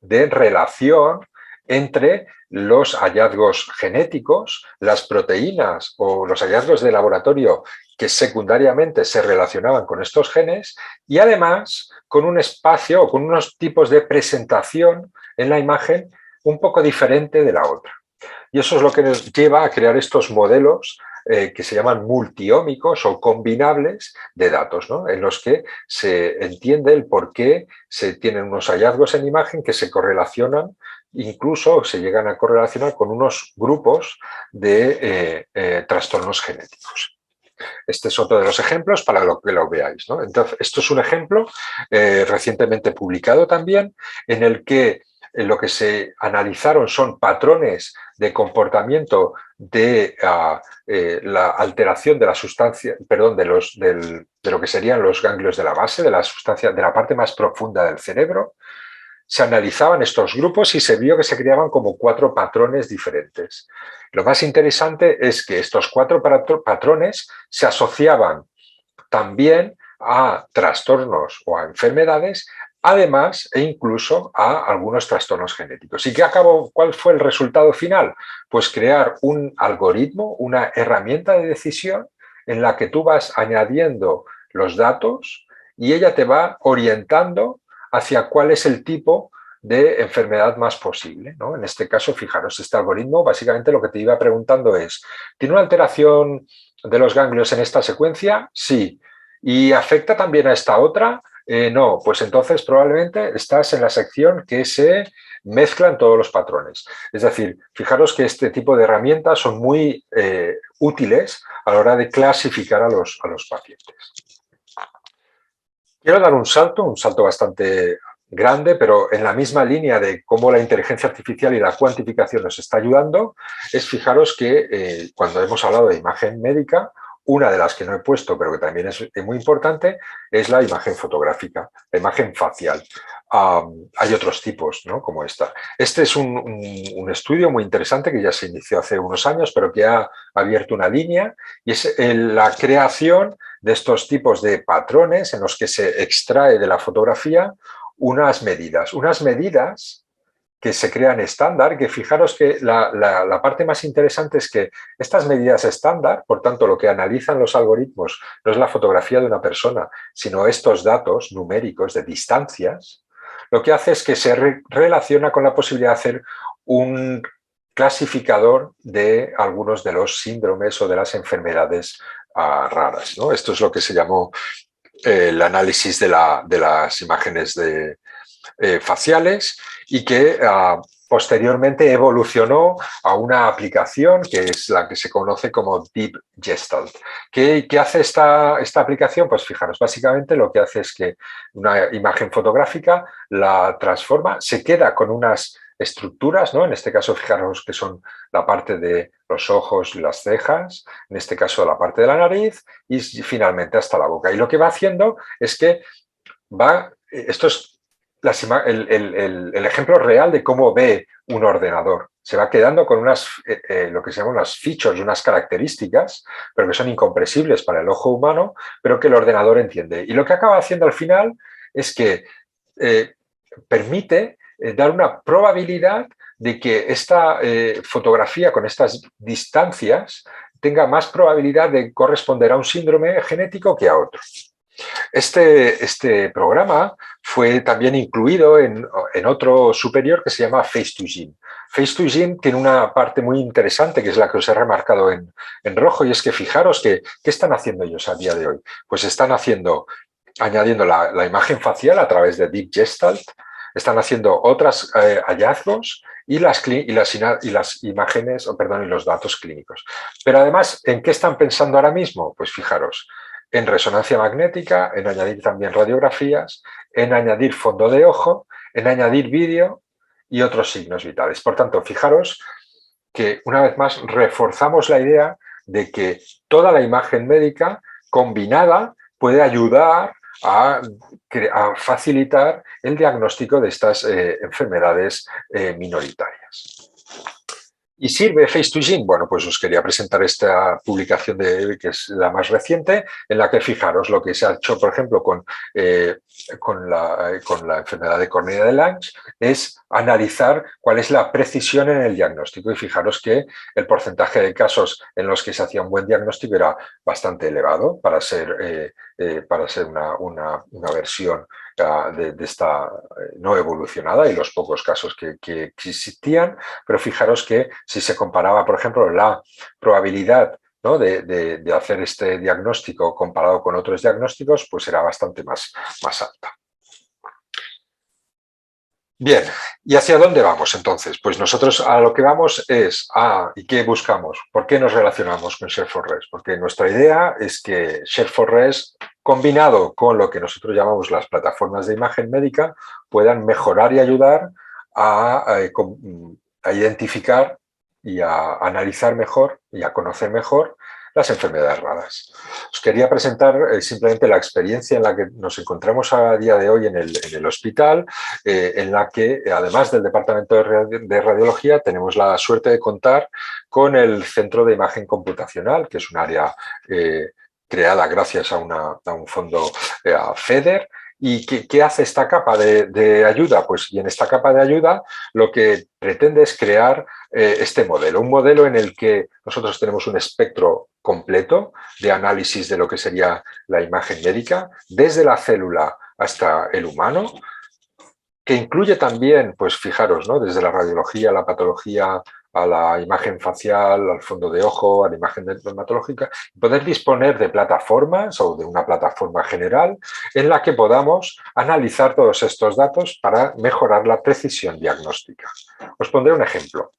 de relación entre los hallazgos genéticos, las proteínas o los hallazgos de laboratorio que secundariamente se relacionaban con estos genes y además con un espacio o con unos tipos de presentación en la imagen un poco diferente de la otra. Y eso es lo que nos lleva a crear estos modelos que se llaman multiómicos o combinables de datos, ¿no? En los que se entiende el por qué se tienen unos hallazgos en imagen que se correlacionan, incluso se llegan a correlacionar con unos grupos de trastornos genéticos. Este es otro de los ejemplos para que lo veáis, ¿no? Entonces, esto es un ejemplo recientemente publicado también en el que lo que se analizaron son patrones de comportamiento de la alteración de la sustancia, perdón, de lo que serían los ganglios de la base, de la sustancia, de la parte más profunda del cerebro. Se analizaban estos grupos y se vio que se creaban como 4 patrones diferentes. Lo más interesante es que estos 4 patrones se asociaban también a trastornos o a enfermedades, además e incluso a algunos trastornos genéticos. ¿Y cuál fue el resultado final? Pues crear un algoritmo, una herramienta de decisión en la que tú vas añadiendo los datos y ella te va orientando hacia cuál es el tipo de enfermedad más posible, ¿no? En este caso, fijaros, este algoritmo básicamente lo que te iba preguntando es, ¿tiene una alteración de los ganglios en esta secuencia? Sí. ¿Y afecta también a esta otra? No, pues entonces probablemente estás en la sección que se mezclan todos los patrones. Es decir, fijaros que este tipo de herramientas son muy útiles a la hora de clasificar a los pacientes. Quiero dar un salto bastante grande, pero en la misma línea de cómo la inteligencia artificial y la cuantificación nos está ayudando, es fijaros que cuando hemos hablado de imagen médica, una de las que no he puesto, pero que también es muy importante, es la imagen fotográfica, la imagen facial. Hay otros tipos, ¿no? Como esta. Este es un estudio muy interesante que ya se inició hace unos años, pero que ha abierto una línea y es la creación de estos tipos de patrones en los que se extrae de la fotografía unas medidas que se crean estándar, que fijaros que la parte más interesante es que estas medidas estándar, por tanto, lo que analizan los algoritmos no es la fotografía de una persona, sino estos datos numéricos de distancias, lo que hace es que se relaciona con la posibilidad de hacer un clasificador de algunos de los síndromes o de las enfermedades raras, ¿no? Esto es lo que se llamó el análisis de las imágenes faciales y que posteriormente evolucionó a una aplicación que es la que se conoce como Deep Gestalt. ¿Qué hace esta aplicación? Pues fijaros, básicamente lo que hace es que una imagen fotográfica la transforma, se queda con unas estructuras, ¿no? En este caso, fijaros que son la parte de los ojos y las cejas, en este caso la parte de la nariz y finalmente hasta la boca. Y lo que va haciendo es que esto es el ejemplo real de cómo ve un ordenador. Se va quedando con lo que se llaman unas features, unas características, pero que son incomprensibles para el ojo humano, pero que el ordenador entiende. Y lo que acaba haciendo al final es que permite dar una probabilidad de que esta fotografía con estas distancias tenga más probabilidad de corresponder a un síndrome genético que a otro. Este programa fue también incluido en otro superior que se llama Face2Gene. Face2Gene tiene una parte muy interesante, que es la que os he remarcado en rojo, y es que fijaros que, ¿qué están haciendo ellos a día de hoy? Pues están añadiendo la imagen facial a través de Deep Gestalt, están haciendo otros hallazgos y las imágenes, y los datos clínicos. Pero además, ¿en qué están pensando ahora mismo? Pues fijaros, en resonancia magnética, en añadir también radiografías, en añadir fondo de ojo, en añadir vídeo y otros signos vitales. Por tanto, fijaros que una vez más reforzamos la idea de que toda la imagen médica combinada puede ayudar a facilitar el diagnóstico de estas enfermedades minoritarias. ¿Y sirve Face2Gene? Bueno, pues os quería presentar esta publicación que es la más reciente, en la que fijaros lo que se ha hecho, por ejemplo, con la enfermedad de Cornelia de Lange, es analizar cuál es la precisión en el diagnóstico. Y fijaros que el porcentaje de casos en los que se hacía un buen diagnóstico era bastante elevado para ser una versión de esta no evolucionada y los pocos casos que existían, pero fijaros que si se comparaba, por ejemplo, la probabilidad, ¿no?, de hacer este diagnóstico comparado con otros diagnósticos, pues era bastante más alta. Bien, ¿y hacia dónde vamos entonces? Pues nosotros a lo que vamos es ¿y qué buscamos? ¿Por qué nos relacionamos con Share4Res? Porque nuestra idea es que Share4Res, combinado con lo que nosotros llamamos las plataformas de imagen médica, puedan mejorar y ayudar a identificar y a analizar mejor y a conocer mejor las enfermedades raras. Os quería presentar simplemente la experiencia en la que nos encontramos a día de hoy en el hospital, en la que, además del Departamento de Radiología, tenemos la suerte de contar con el Centro de Imagen Computacional, que es un área creada gracias a un fondo FEDER. ¿Y qué hace esta capa de ayuda? Pues y en esta capa de ayuda lo que pretende es crear este modelo, un modelo en el que nosotros tenemos un espectro completo de análisis de lo que sería la imagen médica, desde la célula hasta el humano, que incluye también, pues fijaros, ¿no?, desde la radiología, la patología, a la imagen facial, al fondo de ojo, a la imagen dermatológica, poder disponer de plataformas o de una plataforma general en la que podamos analizar todos estos datos para mejorar la precisión diagnóstica. Os pondré un ejemplo.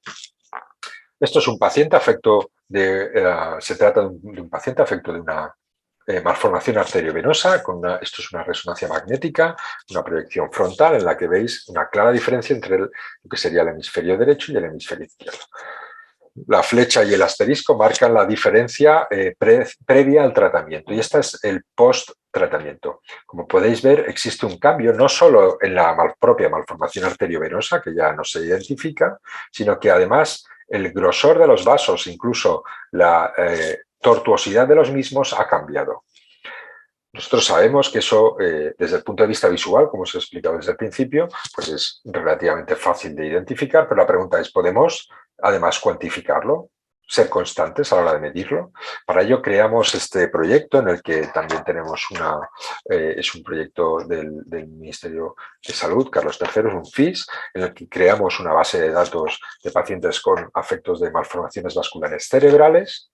Esto es un paciente afecto se trata de un paciente afecto de una malformación arteriovenosa, esto es una resonancia magnética, una proyección frontal en la que veis una clara diferencia entre lo que sería el hemisferio derecho y el hemisferio izquierdo. La flecha y el asterisco marcan la diferencia previa al tratamiento y este es el post-tratamiento. Como podéis ver, existe un cambio no solo en la propia malformación arteriovenosa, que ya no se identifica, sino que además el grosor de los vasos, incluso la tortuosidad de los mismos ha cambiado. Nosotros sabemos que eso, desde el punto de vista visual, como os he explicado desde el principio, pues es relativamente fácil de identificar, pero la pregunta es, ¿podemos además cuantificarlo? Ser constantes a la hora de medirlo. Para ello creamos este proyecto en el que también tenemos es un proyecto del Ministerio de Salud, Carlos III, es un FIS, en el que creamos una base de datos de pacientes con afectos de malformaciones vasculares cerebrales,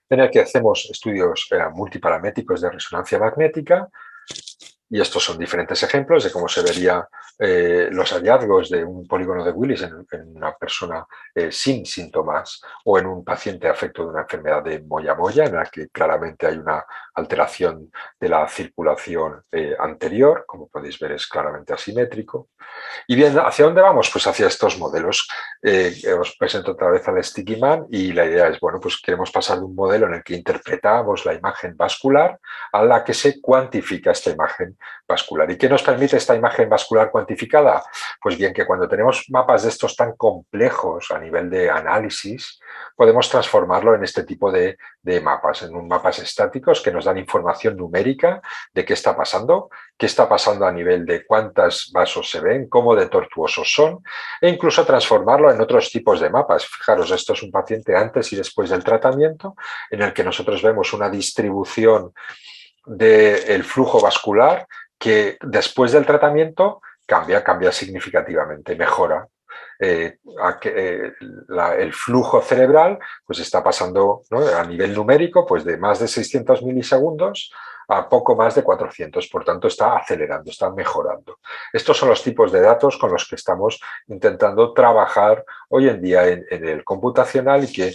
en el que hacemos estudios multiparamétricos de resonancia magnética, y estos son diferentes ejemplos de cómo se verían los hallazgos de un polígono de Willis en una persona sin síntomas o en un paciente afecto de una enfermedad de moya-moya, en la que claramente hay una alteración de la circulación anterior, como podéis ver es claramente asimétrico. Y bien, ¿hacia dónde vamos? Pues hacia estos modelos. Os presento otra vez al Sticky Man y la idea es, bueno, pues queremos pasar de un modelo en el que interpretamos la imagen vascular a la que se cuantifica esta imagen vascular. ¿Y qué nos permite esta imagen vascular cuantificada? Pues bien, que cuando tenemos mapas de estos tan complejos a nivel de análisis, podemos transformarlo en este tipo de mapas, en mapas estáticos que nos dan información numérica de qué está pasando a nivel de cuántos vasos se ven, cómo de tortuosos son, e incluso transformarlo en otros tipos de mapas. Fijaros, esto es un paciente antes y después del tratamiento, en el que nosotros vemos una distribución del flujo vascular que después del tratamiento cambia significativamente, mejora. el flujo cerebral pues está pasando, ¿no?, a nivel numérico pues de más de 600 milisegundos a poco más de 400, por tanto está acelerando, está mejorando. Estos son los tipos de datos con los que estamos intentando trabajar hoy en día en el computacional y que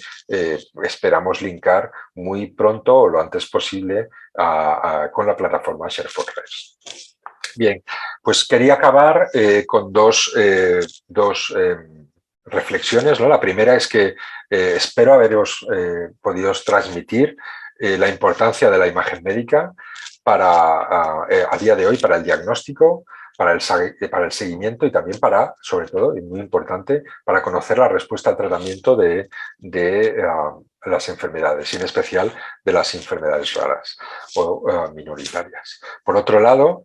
esperamos linkar muy pronto o lo antes posible con la plataforma Share4Res. Bien, pues quería acabar con dos reflexiones, ¿no? La primera es que espero haberos podido transmitir la importancia de la imagen médica a día de hoy para el diagnóstico, para el seguimiento y también sobre todo, y muy importante, para conocer la respuesta al tratamiento de las enfermedades, y en especial de las enfermedades raras o minoritarias. Por otro lado,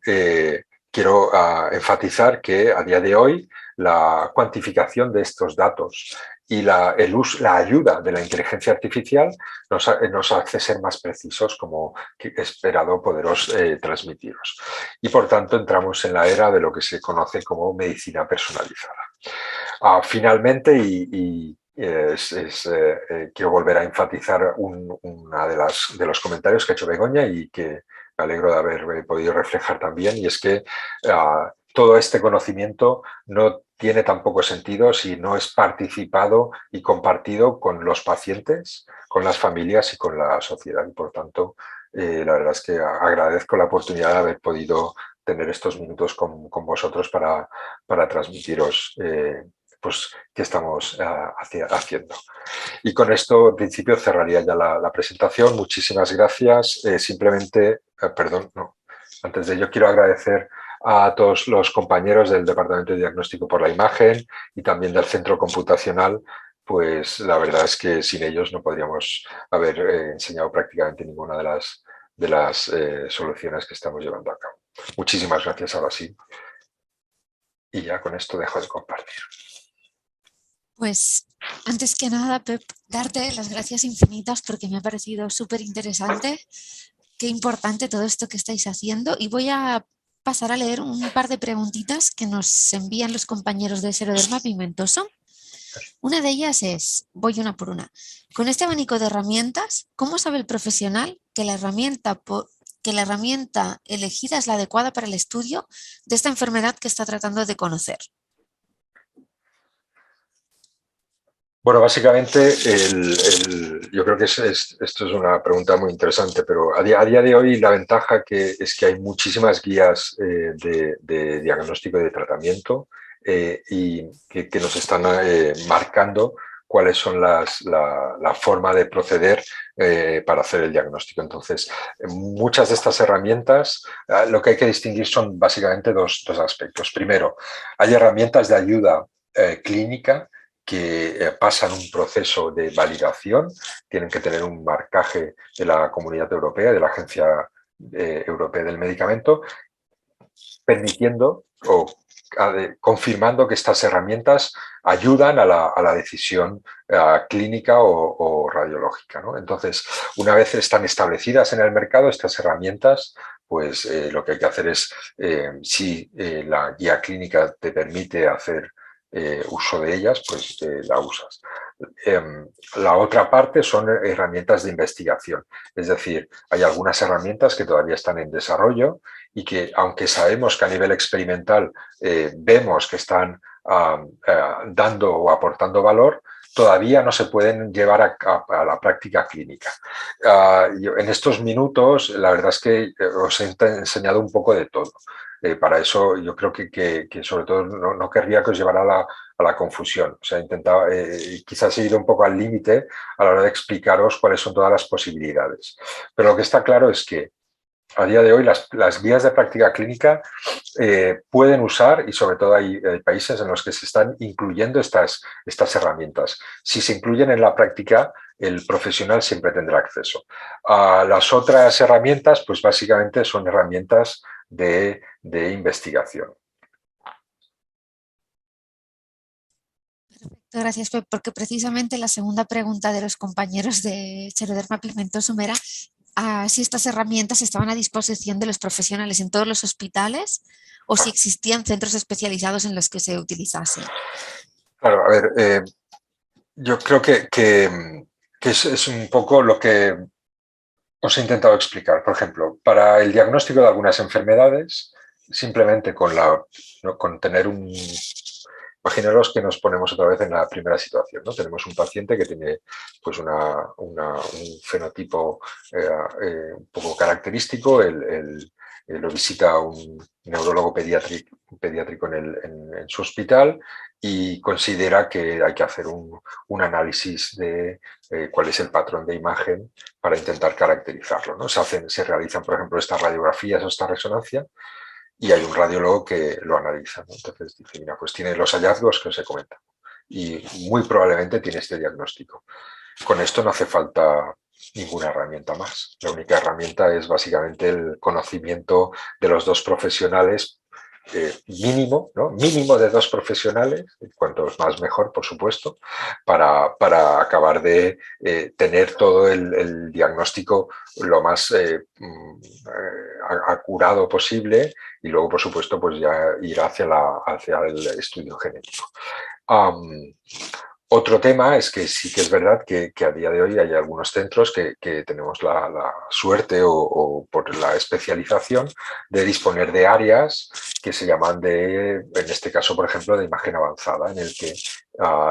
quiero enfatizar que a día de hoy la cuantificación de estos datos y la ayuda de la inteligencia artificial nos hace ser más precisos, como he esperado poderos transmitiros. Y por tanto entramos en la era de lo que se conoce como medicina personalizada. Finalmente, quiero volver a enfatizar uno de los comentarios que ha hecho Begoña y que me alegro de haber podido reflejar también, y es que todo este conocimiento no tiene tampoco sentido si no es participado y compartido con los pacientes, con las familias y con la sociedad. Y por tanto, la verdad es que agradezco la oportunidad de haber podido tener estos minutos con vosotros para transmitiros pues, qué estamos haciendo. Y con esto, en principio, cerraría ya la presentación. Muchísimas gracias. Antes de ello, quiero agradecer a todos los compañeros del Departamento de Diagnóstico por la Imagen y también del Centro Computacional, pues la verdad es que sin ellos no podríamos haber enseñado prácticamente ninguna de las soluciones que estamos llevando a cabo. Muchísimas gracias, ahora sí. Y ya con esto dejo de compartir. Pues antes que nada, Pep, darte las gracias infinitas porque me ha parecido súper interesante. Qué importante todo esto que estáis haciendo, y voy a pasar a leer un par de preguntitas que nos envían los compañeros de Xeroderma Pigmentoso. Una de ellas es, voy una por una, con este abanico de herramientas, ¿cómo sabe el profesional que la herramienta elegida es la adecuada para el estudio de esta enfermedad que está tratando de conocer? Bueno, básicamente yo creo que esto es una pregunta muy interesante, pero a día de hoy la ventaja es que hay muchísimas guías de diagnóstico y de tratamiento y que nos están marcando cuáles son la forma de proceder para hacer el diagnóstico. Entonces, muchas de estas herramientas, lo que hay que distinguir son básicamente dos aspectos. Primero, hay herramientas de ayuda clínica que pasan un proceso de validación, tienen que tener un marcaje de la Comunidad Europea, de la Agencia Europea del Medicamento, permitiendo o confirmando que estas herramientas ayudan a la decisión clínica o radiológica, ¿no? Entonces, una vez están establecidas en el mercado estas herramientas, pues lo que hay que hacer es, si la guía clínica te permite hacer uso de ellas, pues la usas. La otra parte son herramientas de investigación, es decir, hay algunas herramientas que todavía están en desarrollo y que, aunque sabemos que a nivel experimental vemos que están dando o aportando valor, todavía no se pueden llevar a la práctica clínica. En estos minutos, la verdad es que os he enseñado un poco de todo. Para eso yo creo que sobre todo no querría que os llevara a la confusión. O sea, intentaba, quizás he ido un poco al límite a la hora de explicaros cuáles son todas las posibilidades. Pero lo que está claro es que a día de hoy las guías de práctica clínica pueden usar, y sobre todo hay países en los que se están incluyendo estas herramientas. Si se incluyen en la práctica, el profesional siempre tendrá acceso. A las otras herramientas, pues básicamente son herramientas de investigación. Perfecto, gracias, Pep, porque precisamente la segunda pregunta de los compañeros de Xeroderma Pigmentoso era si estas herramientas estaban a disposición de los profesionales en todos los hospitales o si existían centros especializados en los que se utilizasen. Claro, a ver, yo creo que es un poco lo que os he intentado explicar. Por ejemplo, para el diagnóstico de algunas enfermedades, simplemente con tener un... Imaginaros que nos ponemos otra vez en la primera situación, ¿no? Tenemos un paciente que tiene pues un fenotipo un poco característico, lo visita un neurólogo pediátrico en su hospital y considera que hay que hacer un análisis de cuál es el patrón de imagen para intentar caracterizarlo, ¿no? Se realizan, por ejemplo, estas radiografías o esta resonancia y hay un radiólogo que lo analiza, ¿no? Entonces dice, mira, pues tiene los hallazgos que os he comentado y muy probablemente tiene este diagnóstico. Con esto no hace falta ninguna herramienta más. La única herramienta es básicamente el conocimiento de los dos profesionales mínimo, ¿no? Mínimo de dos profesionales, cuantos más mejor, por supuesto, para acabar de tener todo el diagnóstico lo más acurado posible y luego, por supuesto, pues ya ir hacia el estudio genético. Otro tema es que sí que es verdad que a día de hoy hay algunos centros que tenemos la suerte o por la especialización de disponer de áreas que se llaman en este caso, por ejemplo, de imagen avanzada, en el que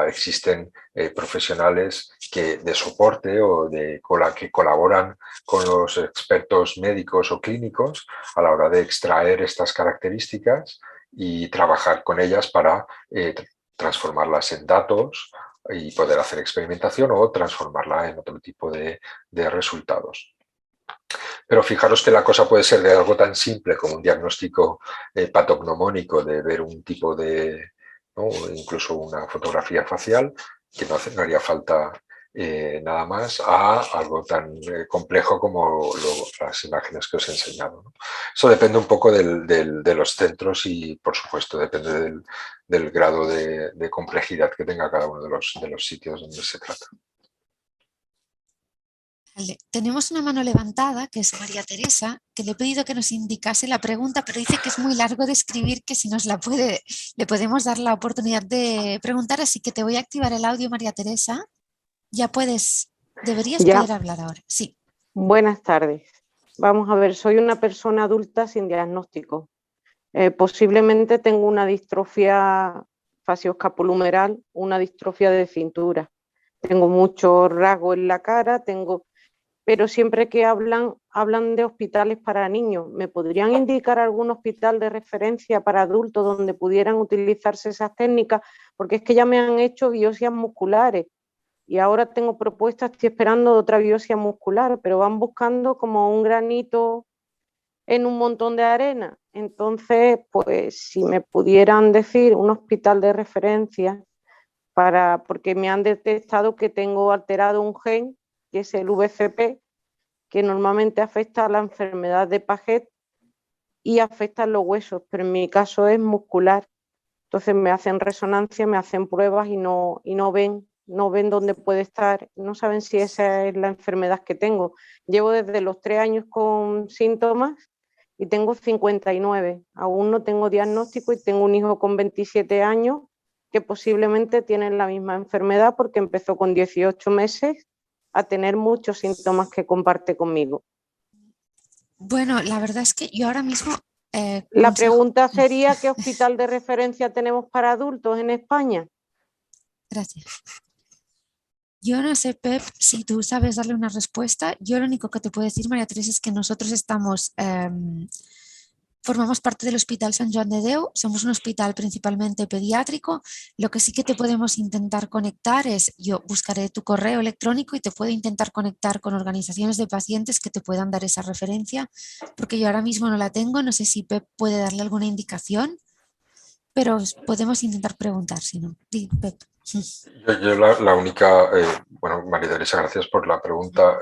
existen profesionales de soporte o que colaboran con los expertos médicos o clínicos a la hora de extraer estas características y trabajar con ellas para transformarlas en datos y poder hacer experimentación o transformarla en otro tipo de resultados. Pero fijaros que la cosa puede ser de algo tan simple como un diagnóstico patognomónico de ver un tipo de, ¿no? Incluso una fotografía facial, que no haría falta nada más, a algo tan complejo como las imágenes que os he enseñado, ¿no? Eso depende un poco de los centros y, por supuesto, depende del grado de complejidad que tenga cada uno de los sitios donde se trata. Vale. Tenemos una mano levantada, que es María Teresa, que le he pedido que nos indicase la pregunta, pero dice que es muy largo de escribir, que si le podemos dar la oportunidad de preguntar, así que te voy a activar el audio, María Teresa. Ya deberías Ya, poder hablar ahora. Sí. buenas tardes. Vamos a ver, soy una persona adulta sin diagnóstico. Posiblemente tengo una distrofia facioscapulohumeral, una distrofia de cintura. Tengo muchos rasgos en la cara, pero siempre que hablan de hospitales para niños. ¿Me podrían indicar algún hospital de referencia para adultos donde pudieran utilizarse esas técnicas? Porque es que ya me han hecho biopsias musculares. Y ahora tengo propuestas, estoy esperando otra biopsia muscular, pero van buscando como un granito en un montón de arena. Entonces, pues si me pudieran decir un hospital de referencia, porque me han detectado que tengo alterado un gen, que es el VCP, que normalmente afecta a la enfermedad de Paget y afecta a los huesos, pero en mi caso es muscular. Entonces me hacen resonancia, me hacen pruebas y no ven dónde puede estar, no saben si esa es la enfermedad que tengo. Llevo desde los 3 años con síntomas y tengo 59. Aún no tengo diagnóstico y tengo un hijo con 27 años que posiblemente tiene la misma enfermedad porque empezó con 18 meses a tener muchos síntomas que comparte conmigo. Bueno, la verdad es que yo ahora mismo La pregunta sería, ¿qué hospital de referencia tenemos para adultos en España? Gracias. Yo no sé, Pep, si tú sabes darle una respuesta. Yo lo único que te puedo decir, María Teresa, es que nosotros formamos parte del Hospital Sant Joan de Déu, somos un hospital principalmente pediátrico. Lo que sí que te podemos intentar conectar es, yo buscaré tu correo electrónico y te puedo intentar conectar con organizaciones de pacientes que te puedan dar esa referencia, porque yo ahora mismo no la tengo, no sé si Pep puede darle alguna indicación, pero podemos intentar preguntar, si no. Sí, Pep. Yo la única, bueno, María Teresa, gracias por la pregunta.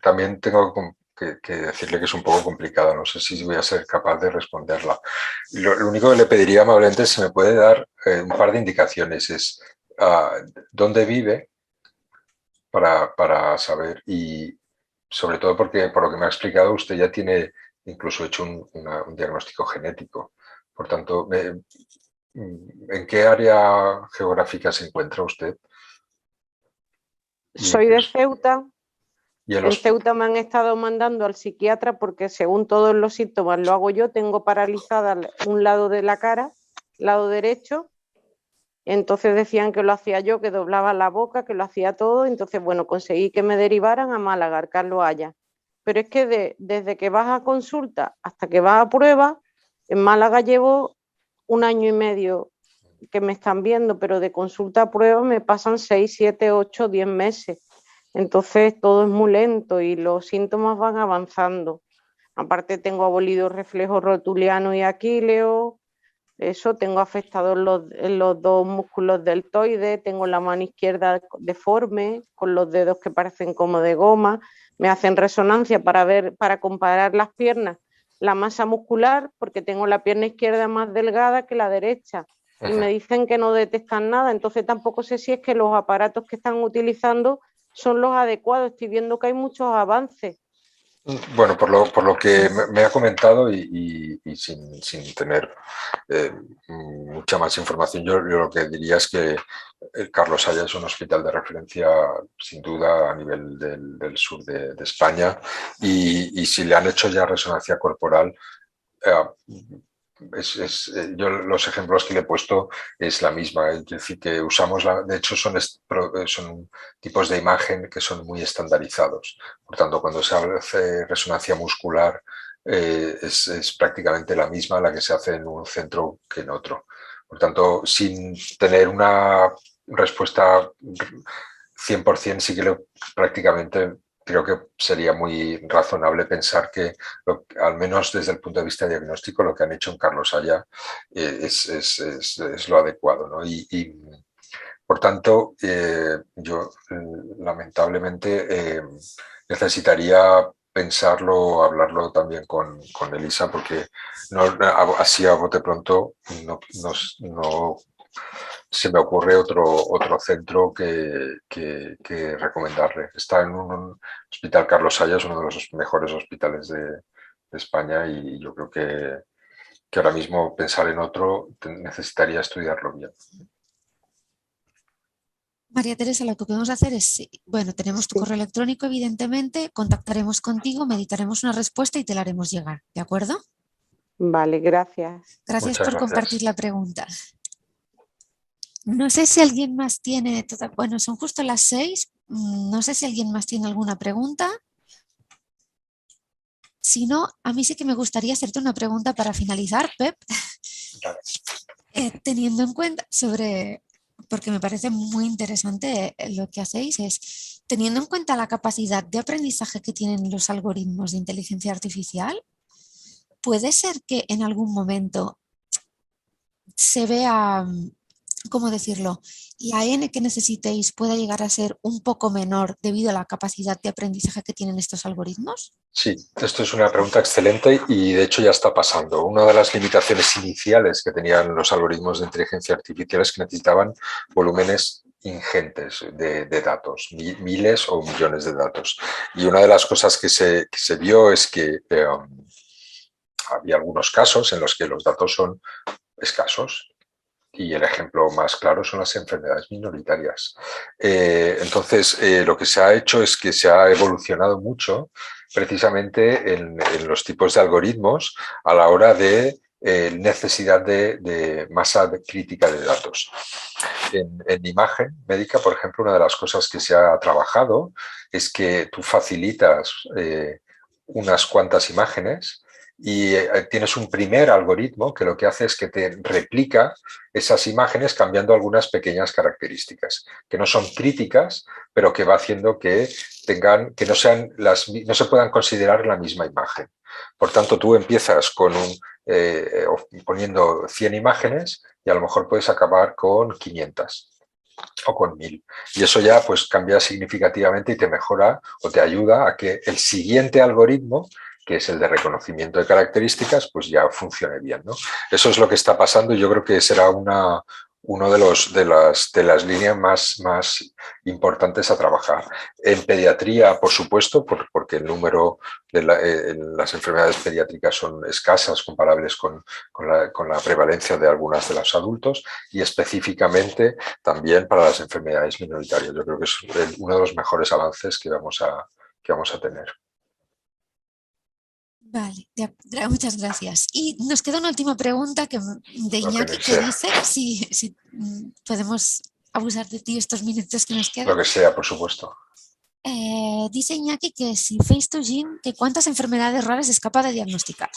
También tengo que decirle que es un poco complicada, no sé si voy a ser capaz de responderla. Lo único que le pediría amablemente es si me puede dar un par de indicaciones, es dónde vive para saber y sobre todo porque por lo que me ha explicado usted ya tiene incluso hecho un diagnóstico genético. Por tanto, ¿En qué área geográfica se encuentra usted? Soy de Ceuta. ¿Y en Ceuta me han estado mandando al psiquiatra porque según todos los síntomas lo hago yo, tengo paralizada un lado de la cara, lado derecho, entonces decían que lo hacía yo, que doblaba la boca, que lo hacía todo, entonces bueno, conseguí que me derivaran a Málaga, al Carlos Haya. Pero es que desde que vas a consulta hasta que vas a prueba, en Málaga llevo 1 año y medio que me están viendo, pero de consulta a prueba me pasan 6, 7, 8, 10 meses. Entonces todo es muy lento y los síntomas van avanzando. Aparte tengo abolido reflejos rotuliano y aquíleo, eso, tengo afectados los 2 músculos deltoides, tengo la mano izquierda deforme, con los dedos que parecen como de goma, me hacen resonancia para comparar las piernas, la masa muscular, porque tengo la pierna izquierda más delgada que la derecha, y me dicen que no detectan nada, entonces tampoco sé si es que los aparatos que están utilizando son los adecuados, estoy viendo que hay muchos avances. Bueno, por lo que me ha comentado y sin tener mucha más información, yo lo que diría es que el Carlos Haya es un hospital de referencia sin duda a nivel del sur de España y si le han hecho ya resonancia corporal, yo los ejemplos que le he puesto es la misma, es decir, que usamos, de hecho son tipos de imagen que son muy estandarizados, por tanto cuando se hace resonancia muscular es prácticamente la misma la que se hace en un centro que en otro, por tanto sin tener una respuesta 100% sí que prácticamente creo que sería muy razonable pensar que, al menos desde el punto de vista diagnóstico, lo que han hecho en Carlos Haya es lo adecuado, ¿no? Por tanto, yo lamentablemente necesitaría pensarlo, hablarlo también con Elisa, porque así a bote pronto no se me ocurre otro centro que recomendarle. Está en un hospital Carlos Haya, es uno de los mejores hospitales de España y yo creo que ahora mismo pensar en otro necesitaría estudiarlo bien. María Teresa, lo que podemos hacer es, bueno, tenemos tu correo electrónico, evidentemente, contactaremos contigo, meditaremos una respuesta y te la haremos llegar, ¿de acuerdo? Vale, gracias. Gracias Muchas por gracias. compartir la pregunta. No sé si alguien más tiene, bueno, son justo las 6, no sé si alguien más tiene alguna pregunta. Si no, a mí sí que me gustaría hacerte una pregunta para finalizar, Pep, teniendo en cuenta porque me parece muy interesante lo que hacéis, es teniendo en cuenta la capacidad de aprendizaje que tienen los algoritmos de inteligencia artificial, ¿puede ser que en algún momento se vea, ¿cómo decirlo?, la N que necesitéis pueda llegar a ser un poco menor debido a la capacidad de aprendizaje que tienen estos algoritmos? Sí, esto es una pregunta excelente y de hecho ya está pasando. Una de las limitaciones iniciales que tenían los algoritmos de inteligencia artificial es que necesitaban volúmenes ingentes de datos, miles o millones de datos. Y una de las cosas que se vio es que había algunos casos en los que los datos son escasos. Y el ejemplo más claro son las enfermedades minoritarias. Entonces, lo que se ha hecho es que se ha evolucionado mucho precisamente en los tipos de algoritmos a la hora de necesidad de masa crítica de datos. En imagen médica, por ejemplo, una de las cosas que se ha trabajado es que tú facilitas unas cuantas imágenes y tienes un primer algoritmo que lo que hace es que te replica esas imágenes cambiando algunas pequeñas características que no son críticas, pero que va haciendo que no se puedan considerar la misma imagen. Por tanto, tú empiezas poniendo 100 imágenes y a lo mejor puedes acabar con 500 o con 1000. Y eso ya pues cambia significativamente y te mejora o te ayuda a que el siguiente algoritmo, que es el de reconocimiento de características, pues ya funcione bien, ¿no? Eso es lo que está pasando y yo creo que será uno de las líneas más importantes a trabajar. En pediatría, por supuesto, porque el número de las enfermedades pediátricas son escasas comparables con la prevalencia de algunas de los adultos, y específicamente también para las enfermedades minoritarias. Yo creo que es uno de los mejores avances que vamos a tener. Vale, muchas gracias. Y nos queda una última pregunta de Iñaki, que dice si podemos abusar de ti estos minutos que nos quedan. Lo que sea, por supuesto. Dice Iñaki que si Face2Gene, que ¿cuántas enfermedades raras es capaz de diagnosticar?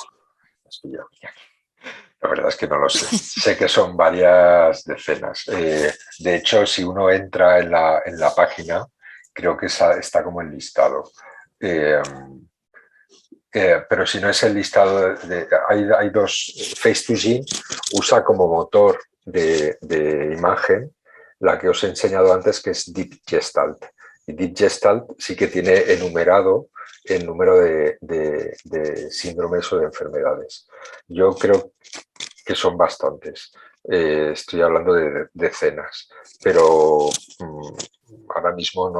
La verdad es que no lo sé. Sé que son varias decenas. De hecho, si uno entra en la página, creo que está como el listado. Pero si no es el listado, hay dos. Face2Gene usa como motor de imagen la que os he enseñado antes, que es Deep Gestalt. Y Deep Gestalt sí que tiene enumerado el número de síndromes o de enfermedades. Yo creo que son bastantes. Estoy hablando de decenas, pero ahora mismo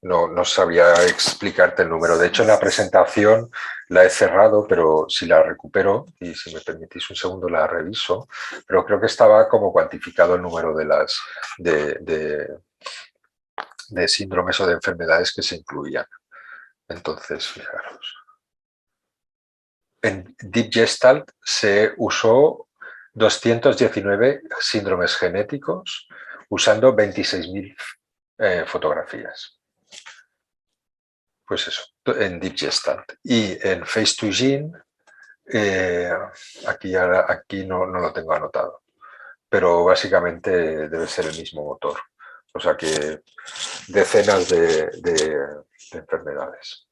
no sabía explicarte el número. De hecho, en la presentación la he cerrado, pero si la recupero, y si me permitís un segundo la reviso, pero creo que estaba como cuantificado el número de síndromes o de enfermedades que se incluían. Entonces, fijaros. En Deep Gestalt se usó 219 síndromes genéticos usando 26.000 fotografías. Pues eso, en Deep Gestalt. Y en Face2Gene, aquí no lo tengo anotado, pero básicamente debe ser el mismo motor. O sea que decenas de enfermedades.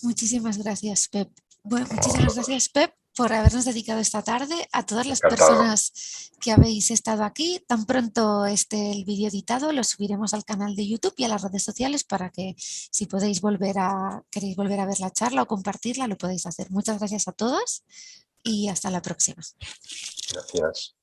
Muchísimas gracias, Pep. Bueno, muchísimas gracias, Pep, por habernos dedicado esta tarde, a todas las personas que habéis estado aquí. Tan pronto esté el vídeo editado, lo subiremos al canal de YouTube y a las redes sociales para que si queréis volver a ver la charla o compartirla, lo podéis hacer. Muchas gracias a todos y hasta la próxima. Gracias.